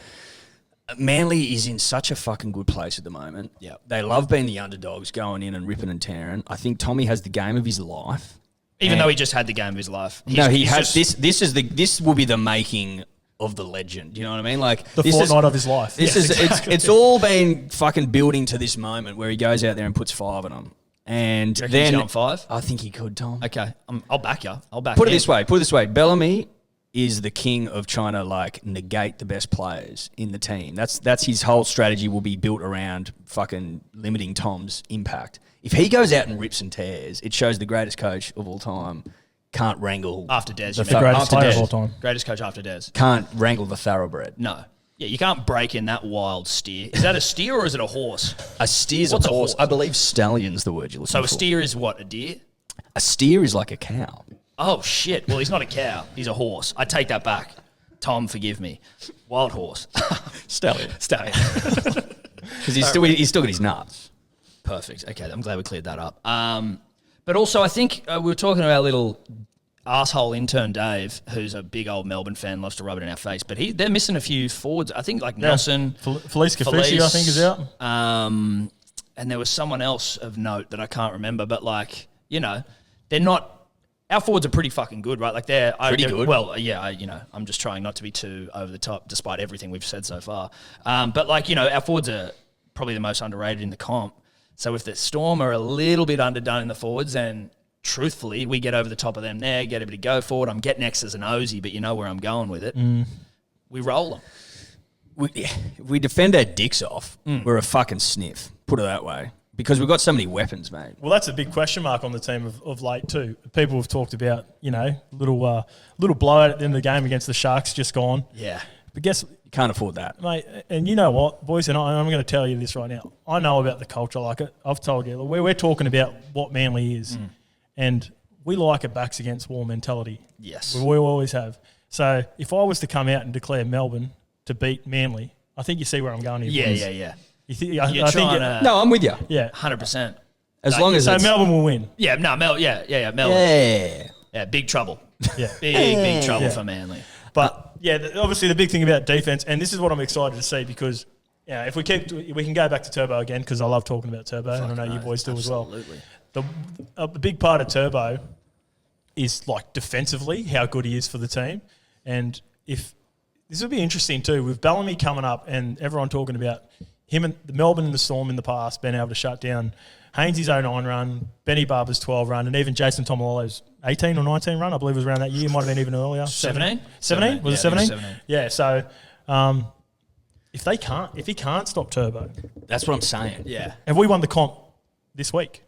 Manly is in such a fucking good place at the moment. Yep. They love being the underdogs, going in and ripping and tearing. I think Tommy has the game of his life. Even though he just had the game of his life. He has just- this will be the making of the legend. You know what I mean? Like The this fortnight of his life. This Yes, is exactly. it's all been fucking building to this moment where he goes out there and puts 5 on them. And Do you reckon then he's going 5? I think he could, Tom. Okay, I'll back you. I'll back Put it him. this way. Bellamy is the king of trying to like negate the best players in the team. That's his whole strategy will be built around fucking limiting Tom's impact. If he goes out and rips and tears, it shows the greatest coach of all time can't wrangle After Des, the you mean. The greatest after player Des. of all time. Greatest coach after Des. Can't wrangle the thoroughbred. No. Yeah, you can't break in that wild steer. Is that a steer or is it a horse? A steer's What's a a horse. horse? I believe stallion's the word you're looking So for. a steer is what, a deer? A steer is like a cow. Oh, shit. Well, he's not a cow. He's a horse. I take that back. Tom, forgive me. Wild horse. Stallion. Stallion. Because he's still got his nuts. Perfect. Okay, I'm glad we cleared that up. But also, I think we were talking about little asshole intern Dave, who's a big old Melbourne fan, loves to rub it in our face. But they're missing a few forwards. I think like Nelson. Felice Kafusi, I think, is out. And there was someone else of note that I can't remember. But like, they're not. Our forwards are pretty fucking good, right? Like they're good. Well, yeah, I'm just trying not to be too over the top, despite everything we've said so far. But like, our forwards are probably the most underrated in the comp. So if the Storm are a little bit underdone in the forwards, then truthfully, we get over the top of them there, get a bit of go forward. I'm getting X as an Aussie, but you know where I'm going with it. We roll them. If we defend our dicks off, we're a fucking sniff. Put it that way. Because we've got so many weapons, mate. Well, that's a big question mark on the team of late too. People have talked about, little blowout at the end of the game against the Sharks just gone. Yeah. But guess, You can't afford that. mate, and you know what, boys, and I'm going to tell you this right now. I know about the culture like it. I've told you. We're talking about what Manly is. And we like a backs against wall mentality. Yes. We always have. So if I was to come out and declare Melbourne to beat Manly, I think you see where I'm going here. Yeah, boys. yeah. You think, You're I think trying to... No, I'm with you. yeah. 100%. As long as So it's... Melbourne will win. Yeah, no, Melbourne. Yeah. Yeah, big trouble. Yeah. Big trouble Yeah. for Manly. But obviously the big thing about defense, and this is what I'm excited to see because, if we can go back to Turbo again because I love talking about Turbo, and I know you boys do as well. Absolutely. The big part of Turbo is like defensively how good he is for the team, and if this will be interesting too with Bellamy coming up and everyone talking about him and the Melbourne and the Storm in the past being able to shut down Hainsey's 09 run, Benny Barber's 12 run, and even Jason Tomalolo's 18 or 19 run. I believe it was around that year. Might have been even earlier. 17? 17? Was it 17? 17. Yeah. So if he can't stop Turbo, That's what I'm saying. Yeah. have we won the comp this week?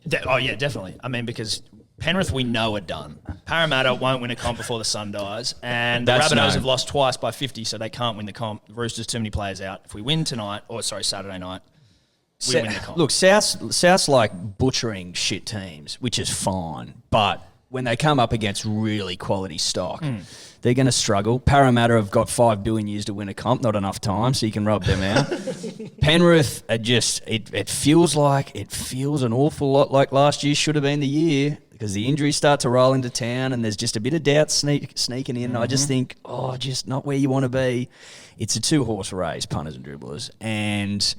Yeah, definitely. I mean, because Penrith, we know are done. Parramatta won't win a comp before the sun dies. And the That's Rabbitohs known. have lost twice by 50, so they can't win the comp. The Roosters, too many players out. If we win tonight, Saturday night, we win the comp. Look, South's like butchering shit teams, which is fine. But when they come up against really quality stock, they're going to struggle. Parramatta have got 5 billion years to win a comp, not enough time, so you can rub them out. Penrith are just, it feels an awful lot like last year should have been the year, because the injuries start to roll into town and there's just a bit of doubt sneaking in. I just think, just not where you want to be. It's a 2-horse race, punters and dribblers. And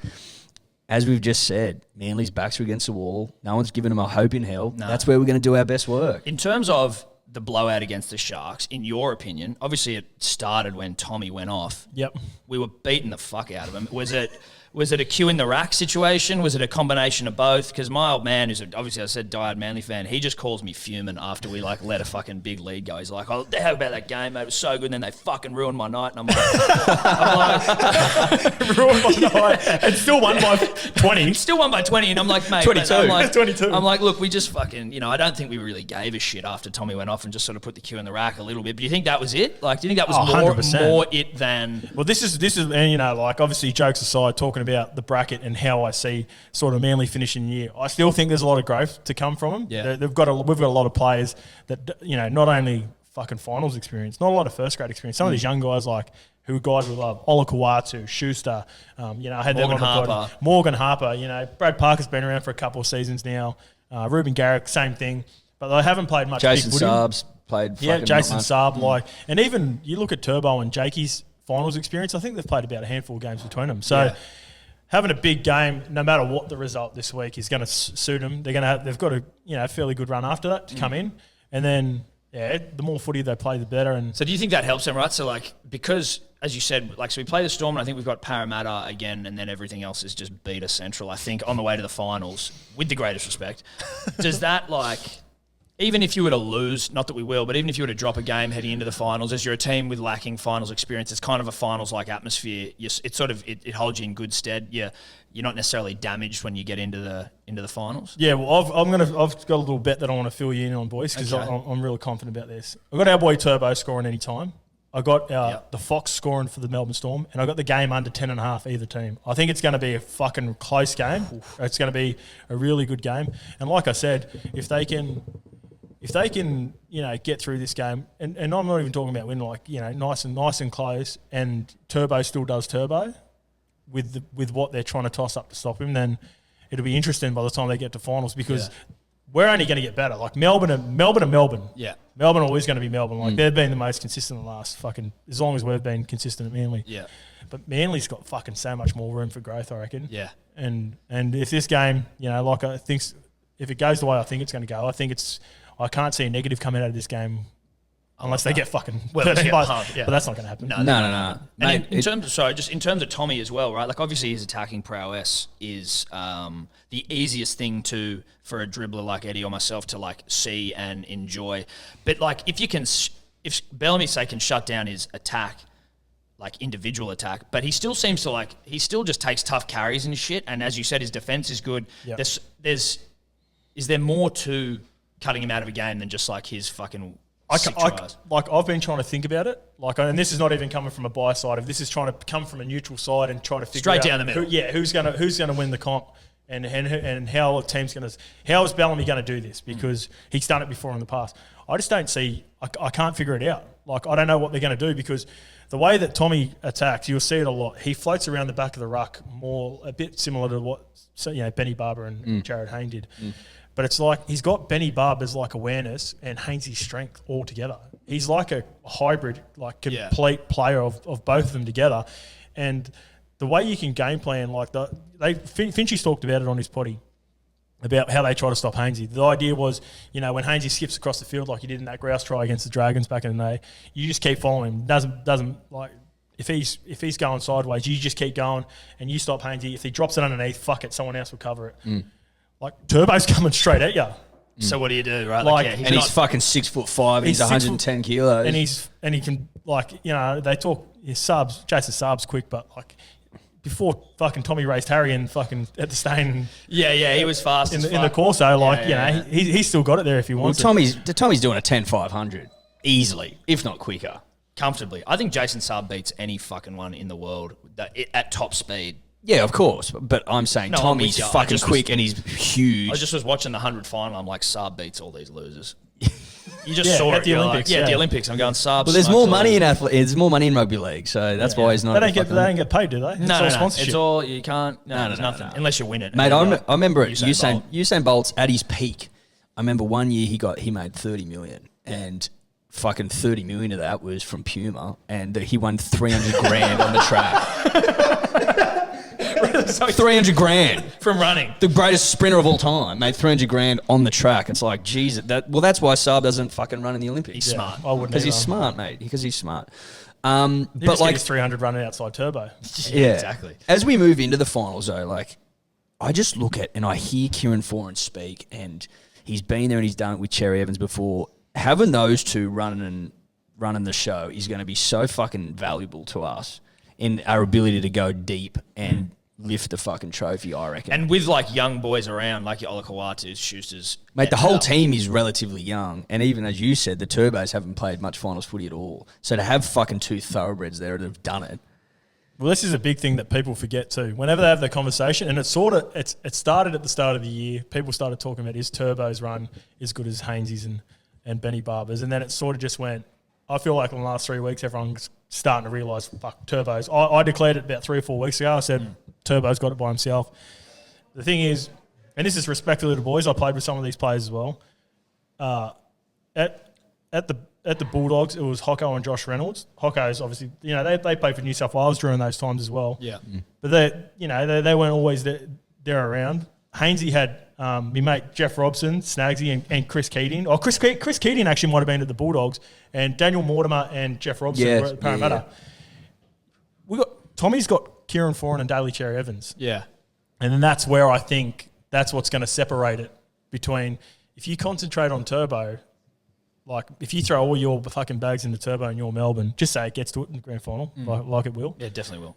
as we've just said, Manly's backs are against the wall. No one's giving them a hope in hell. No. That's where we're going to do our best work. In terms of the blowout against the Sharks, in your opinion, obviously it started when Tommy went off. Yep. We were beating the fuck out of him. Was it a Q in the rack situation? Was it a combination of both? Because my old man, who's obviously, I said, diehard Manly fan, he just calls me fuming after we let a fucking big lead go. He's like, "Oh, how about that game, mate? It was so good, and then they fucking ruined my night." And I'm like, Ruined my night. And still won by 20. Still won by 20, and I'm like, mate, 22. I'm like, 22. I'm like, look, we just fucking, I don't think we really gave a shit after Tommy went off and just sort of put the Q in the rack a little bit. But do you think that was it? Like, do you think that was 100%. more it than? Well, this is, and obviously jokes aside, talking about the bracket and how I see sort of Manly finishing the year, I still think there's a lot of growth to come from them. Yeah. We've got a lot of players that, not only fucking finals experience, not a lot of first grade experience. Some of these young guys who guys we love, Ola Kawatu, Schuster, I had them on the body. Morgan Harper, Brad Parker's been around for a couple of seasons now. Ruben Garrick, same thing. But they haven't played much. Jason Saab's played. Yeah, Jason Saab, and even you look at Turbo and Jakey's finals experience, I think they've played about a handful of games between them. So having a big game, no matter what the result this week, is going to suit them. They've got a fairly good run after that to come in, and then the more footy they play, the better. And so, do you think that helps them, right? So, because as you said, so we play the Storm, and I think we've got Parramatta again, and then everything else is just beta central. I think on the way to the finals, with the greatest respect, does that even if you were to lose, not that we will, but even if you were to drop a game heading into the finals, as you're a team with lacking finals experience, it's kind of a finals-like atmosphere. It holds you in good stead. You're not necessarily damaged when you get into the finals. Yeah, well, I've got a little bet that I want to fill you in on, boys, because I'm really confident about this. I've got our boy Turbo scoring any time. I got the Fox scoring for the Melbourne Storm, and I got the game under 10.5 either team. I think it's going to be a fucking close game. It's going to be a really good game, and like I said, if they can, get through this game, and I'm not even talking about winning, nice and close, and Turbo still does Turbo with what they're trying to toss up to stop him, then it'll be interesting by the time they get to finals, because we're only going to get better. Like Melbourne are Melbourne. Yeah. Melbourne are always going to be Melbourne. They've been the most consistent in the last as long as we've been consistent at Manly. Yeah. But Manly's got fucking so much more room for growth, I reckon. Yeah. And if this game, if it goes the way I think it's going to go, I can't see a negative coming out of this game unless they get fucking 13 buys. But that's not going to happen. No. And in terms of Tommy as well, right? Like, obviously his attacking prowess is the easiest thing for a dribbler like Eddy or myself to see and enjoy. But if Bellamy can shut down his attack, individual attack, but he still seems to he still just takes tough carries and shit. And as you said, his defense is good. Yep. Is there more to cutting him out of a game than just his fucking tries? I've been trying to think about it, and this is not even coming from a bias side. This is trying to come from a neutral side and try to figure straight out down the middle. Who's going to win the comp, and how a team's going to. How is Bellamy going to do this? Because he's done it before in the past. I just don't see. I can't figure it out. I don't know what they're going to do, because the way that Tommy attacks, you'll see it a lot. He floats around the back of the ruck a bit similar to what Benny Barber and Jared Hayne did. But it's he's got Benny Barber's awareness and Hainsey's strength all together. He's like a hybrid, complete player of both of them together. And the way you can game plan Finchy's talked about it on his potty, about how they try to stop Hainsey. The idea was, when Hainsey skips across the field like he did in that grouse try against the Dragons back in the day, you just keep following him. Doesn't if he's going sideways, you just keep going and you stop Hainsey. If he drops it underneath, fuck it, someone else will cover it. like Turbo's coming straight at you. So what do you do, right? Like, Like, He's fucking 6'5" and he's 110 kilos. And he can, like, you know, they talk his subs, Jason Subs quick, but like before fucking Tommy raced Harry and fucking at the Stain. Yeah, he was fast in the Corso. Like, Yeah. you know, he's still got it there if he wants Tommy's doing a 10.500 easily, if not quicker. comfortably. I think Jason Sub beats any fucking one in the world at top speed. Yeah, of course. But I'm saying No, I'm Tommy's with you. fucking quick and he's huge. I just was watching the 100 final. I'm like, Sub beats all these losers. You just Yeah, saw at it. the You're Olympics, like, yeah. the Olympics. I'm going Sub. Well, there's smokes more all money these. in there's more money in rugby league, so that's why he's not. They don't get paid, do they? It's all No. sponsorship. It's all you can't. No, there's no, nothing no. unless you win it. Mate, I remember it. Usain Bolt. Usain Bolt's at his peak. I remember one year he made 30 million, and fucking 30 million of that was from Puma, and he won 300 grand on the track. 300 grand from running. The greatest sprinter of all time made 300 grand on the track. It's like, Jesus, that's why Saab doesn't fucking run in the Olympics. He's smart. I wouldn't Because he's either. smart, mate. Because he's smart. He But just like, his 300 running outside Turbo. yeah, exactly. As we move into the finals, though, like, I just look at and I hear Kieran Foran speak, and he's been there and he's done it with Cherry Evans before. Having those two running the show is going to be so fucking valuable to us in our ability to go deep and lift the fucking trophy, I reckon. And with like young boys around, like your Olakawatu's, Schuster's. Mate, the whole team is relatively young, and even as you said, the Turbos haven't played much finals footy at all. So to have fucking two thoroughbreds there that have done it. Well, this is a big thing that people forget too. Whenever they have the conversation, and it started at the start of the year, people started talking about is Turbo's run as good as Hainsey's and Benny Barber's, and then it sort of just went. I feel like in the last 3 weeks, everyone's starting to realise, fuck, Turbo's. I declared it about 3 or 4 weeks ago. I said, Turbo's got it by himself. The thing is, and this is respectfully to the boys, I played with some of these players as well. At the Bulldogs, it was Hocko and Josh Reynolds. Hocko's obviously, you know, they played for New South Wales during those times as well. Yeah. But they weren't always there around. Hainsey had my mate Jeff Robson, Snagsy, and Chris Keating. Oh, Chris Keating actually might have been at the Bulldogs, and Daniel Mortimer and Jeff Robson were at Parramatta. Tommy's got Kieran Foran and Daly Cherry Evans. Yeah. And then that's where I think that's what's going to separate it between if you concentrate on Turbo, like if you throw all your fucking bags into Turbo and you're Melbourne, just say it gets to it in the grand final, like it will. Yeah, definitely will.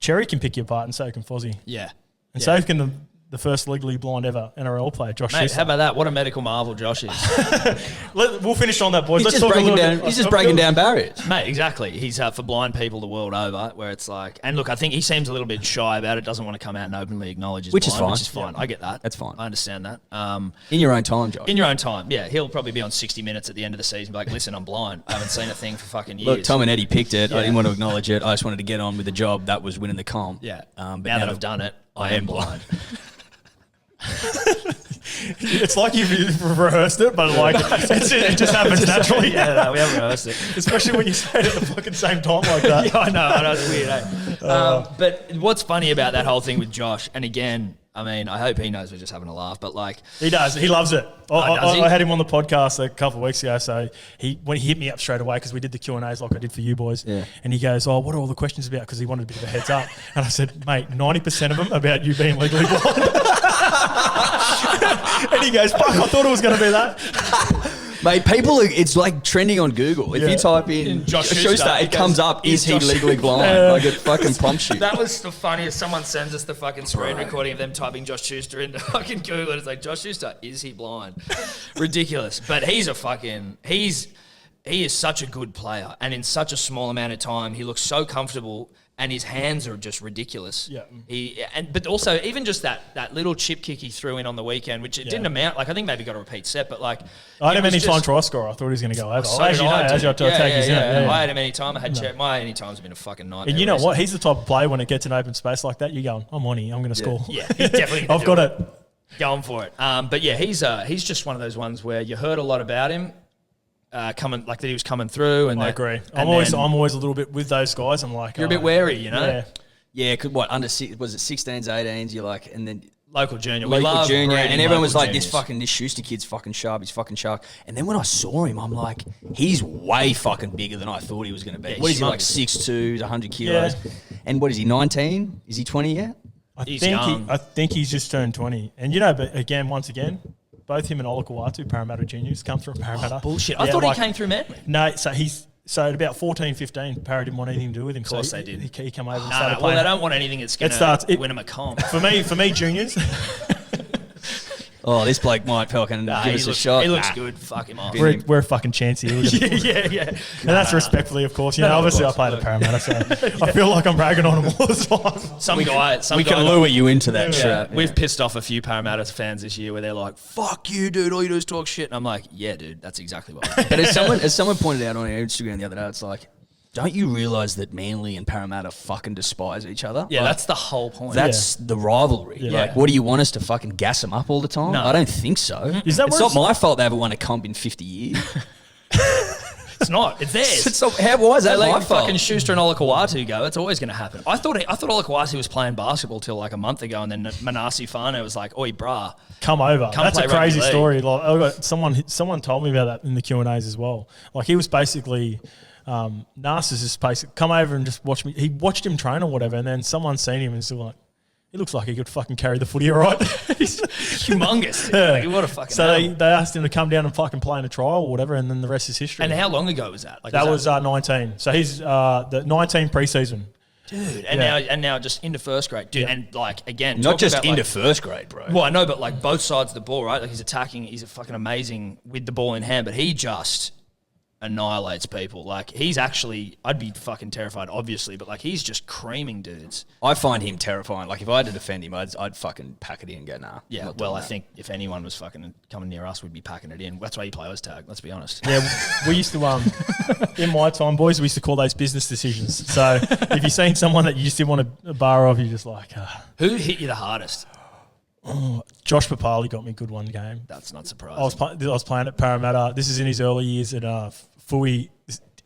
Cherry can pick you apart and so can Fozzie. Yeah. And so can the first legally blind ever NRL player, Josh Mate, Schuster. how about that? What a medical marvel Josh is. We'll finish on that, boys. He's just breaking down barriers. Mate, exactly. He's for blind people the world over, where it's like, and look, I think he seems a little bit shy about it, doesn't want to come out and openly acknowledge his Which is blind, fine. Which is fine. I get that. That's fine. I understand that. In your own time, Josh. In your own time, yeah. He'll probably be on 60 Minutes at the end of the season, be like, listen, I'm blind. I haven't seen a thing for fucking years. Look, Tom and Eddie picked it. I didn't want to acknowledge it. I just wanted to get on with the job. That was winning the comp. Yeah. But now that I've done it, I am blind. It's like you've rehearsed it, but like it just happens naturally. Yeah, no, we haven't rehearsed it. Especially when you say it at the fucking same time like that. Yeah, I know, it's weird, eh? But what's funny about that whole thing with Josh, and again, I mean, I hope he knows we're just having a laugh, but like... He does. He loves it. Does he? I had him on the podcast a couple of weeks ago, so when he hit me up straight away, because we did the Q&As like I did for you boys, and he goes, what are all the questions about? Because he wanted a bit of a heads up. And I said, mate, 90% of them about you being legally blind. And he goes, fuck, I thought it was going to be that. Mate, it's like trending on Google. If you type in Josh Schuster, Schuster, it comes up, is he Josh- legally blind? Like it fucking prompts you. That was the funniest. Someone sends us the fucking screen recording of them typing Josh Schuster into fucking Google, and it's like, Josh Schuster, is he blind? Ridiculous. But he is such a good player, and in such a small amount of time, he looks so comfortable, and his hands are just ridiculous. Yeah. But also even just that little chip kick he threw in on the weekend, which it didn't amount. Like I think maybe got a repeat set, but like I had him anytime try scorer. I thought he was going to go over. So did I, as you dude. take his I had him anytime. I had my anytimes have been a fucking nightmare. And you know what? recently. He's the type of player when it gets an open space like that, you're going, I'm on here. I'm going to score. Yeah, he's definitely. I've got it. Going for it. But yeah, he's just one of those ones where you heard a lot about him coming, like that he was coming through. And I agree. I'm always a little bit with those guys. I'm like, you're a bit wary, you know. Yeah. Yeah, under six, was it 16s, 18s? You're like, and then Local junior, and everyone was like, this this Schuster kid's fucking sharp. He's fucking sharp. And then when I saw him, I'm like, he's way fucking bigger than I thought he was going to be. Yeah, What is he, like humongous. 6'2", 100 kilos? Yeah. And what is he, 19? Is he 20 yet? He's young. I think he's just turned 20. And but again, once again, both him and Olakau'atu, Parramatta juniors, come from Parramatta. Oh, bullshit. I thought he came through Manly. No, so at about 14, 15, Parra didn't want anything to do with him. Of course they did. He came over and No, started well, playing. they don't want anything that's going to win them a comp. For me, juniors. Oh, this bloke might fucking give us a shot. He looks good. Fuck him off. We're a fucking chance here. yeah. And that's respectfully, of course. Obviously I played at Parramatta, so I feel like I'm bragging on them all the time. We can lure you into that trap. We've pissed off a few Parramatta fans this year where they're like, fuck you, dude. All you do is talk shit. And I'm like, yeah, dude, that's exactly what I do. But as someone pointed out on our Instagram the other day, it's like, don't you realise that Manly and Parramatta fucking despise each other? Yeah, that's the whole point. That's the rivalry. Yeah. Like, what do you want us to fucking gas them up all the time? No. I don't think so. Is that it's not my fault they haven't won a comp in 50 years. It's not. It's theirs. It's not, why is that They my let fault? fucking Schuster and Olakau'atu go. It's always going to happen. I thought Olakau'atu was playing basketball till like a month ago, and then Manasi Fano was like, "Oi, brah, come over." That's play a crazy rugby story. Like, I got someone told me about that in the Q&As as well. Like, he was basically narcissist. Basically, come over and just watch me. He watched him train or whatever, and then someone seen him and still like, he looks like he could fucking carry the footy, all right? He's humongous. Yeah. Like, what a fucking. So they asked him to come down and fucking play in a trial or whatever, and then the rest is history. And how long ago was that? Like, that was 19. So he's the 19 preseason. Dude, and now just into first grade, dude, and like again, Not just about, into like, first grade, bro. Well, I know, but like both sides of the ball, right? Like he's attacking, he's fucking amazing with the ball in hand, but he just annihilates people. Like he's actually, I'd be fucking terrified, obviously, but like he's just creaming dudes. I find him terrifying. Like if I had to defend him, I'd fucking pack it in and go, nah. Yeah, well, I think if anyone was fucking coming near us, we'd be packing it in. That's why you play Oz tag. Let's be honest. Yeah, we used to, in my time, boys, we used to call those business decisions. So if you've seen someone that you just didn't want to bar off, you're just like, Who hit you the hardest? Josh Papali got me good one game. That's not surprising. I was playing at Parramatta. This is in his early years at Fui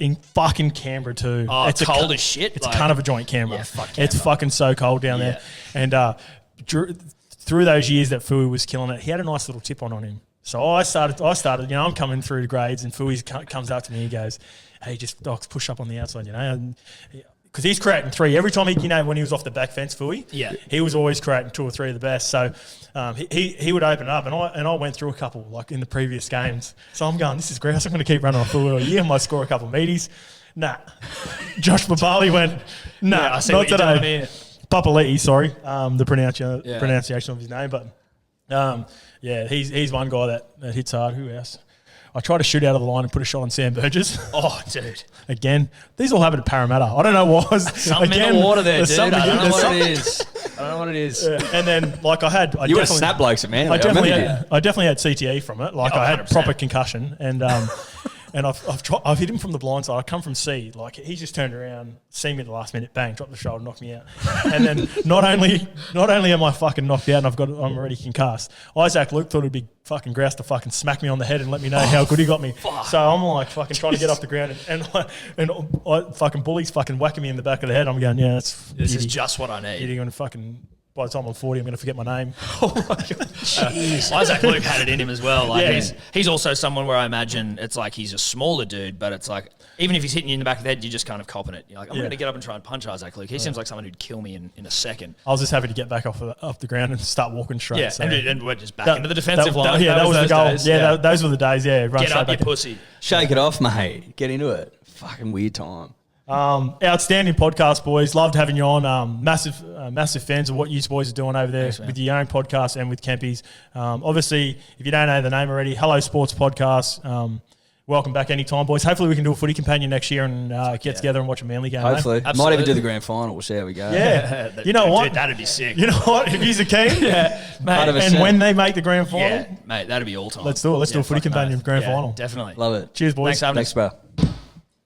in fucking Canberra too. Oh, it's cold as shit. It's a kind of a joint Canberra. Yeah, fuck It's Canberra. fucking so cold down there. And through those years that Fui was killing it, he had a nice little tip on him. So I started. I'm coming through the grades, and Fui comes up to me. He goes, "Hey, just Docs, push up on the outside, because he's creating three every time when he was off the back fence, Fui. Yeah, he was always creating two or three of the best. So he would open up, and I went through a couple like in the previous games. So I'm going, this is great. I'm going to keep running on Fui all year. I might score a couple of meaties. Nah, Josh Papali went, nah, yeah, I see not what you're today. doing here. Papali'i, sorry, the pronunciation of his name, but he's one guy that hits hard. Who else? I tried to shoot out of the line and put a shot on Sam Burgess. Oh, dude. Again, these all happen at Parramatta. I don't know why. Something in the water there, dude. I don't know what it is. I don't know what it is. Yeah. And then, like, you would have snapped blokes at Manly. I definitely had CTE from it. Like, Yeah, I had 100%. proper concussion, and I've hit him from the blind side. I come from C. Like, he just turned around, seen me at the last minute, bang, dropped the shoulder, knocked me out. And then not only am I fucking knocked out and I'm already concussed, Isaac Luke thought it'd be fucking grouse to fucking smack me on the head and let me know how good he got me. Fuck. So I'm like fucking trying to get off the ground and fucking Bully's fucking whacking me in the back of the head. I'm going, yeah, This is just what I need. You're going to fucking, by the time I'm 40, I'm going to forget my name. Isaac Luke had it in him as well. Like Yeah. he's also someone where I imagine it's like he's a smaller dude, but it's like even if he's hitting you in the back of the head, you're just kind of copping it. You're like, I'm going to get up and try and punch Isaac Luke. He seems like someone who'd kill me in a second. I was just happy to get back off the ground and start walking straight. Yeah, so. and we're just back into the defensive line. That was the those goal. days. Yeah, those were the days. Yeah, run Get straight up, you back in. pussy. Shake it off, mate. Get into it. Fucking weird time. Outstanding podcast, boys. Loved having you on. Massive fans of what you boys are doing over there with your own podcast and with Kempy's. Obviously, if you don't know the name already, Hello Sports Podcast. Welcome back anytime, boys. Hopefully we can do a footy companion next year and get together and watch a Manly game. Hopefully. Eh? Might even do the grand final. We'll see how we go. Yeah. You know what? Dude, that'd be sick. You know what? If he's a keen, Mate, 100%. and when they make the grand final, yeah, mate, that'd be all time. let's do it. Let's do a footy fucking companion oath. grand Yeah, final. Definitely. Love it. Cheers, boys. Thanks, Adam. Thanks, bro.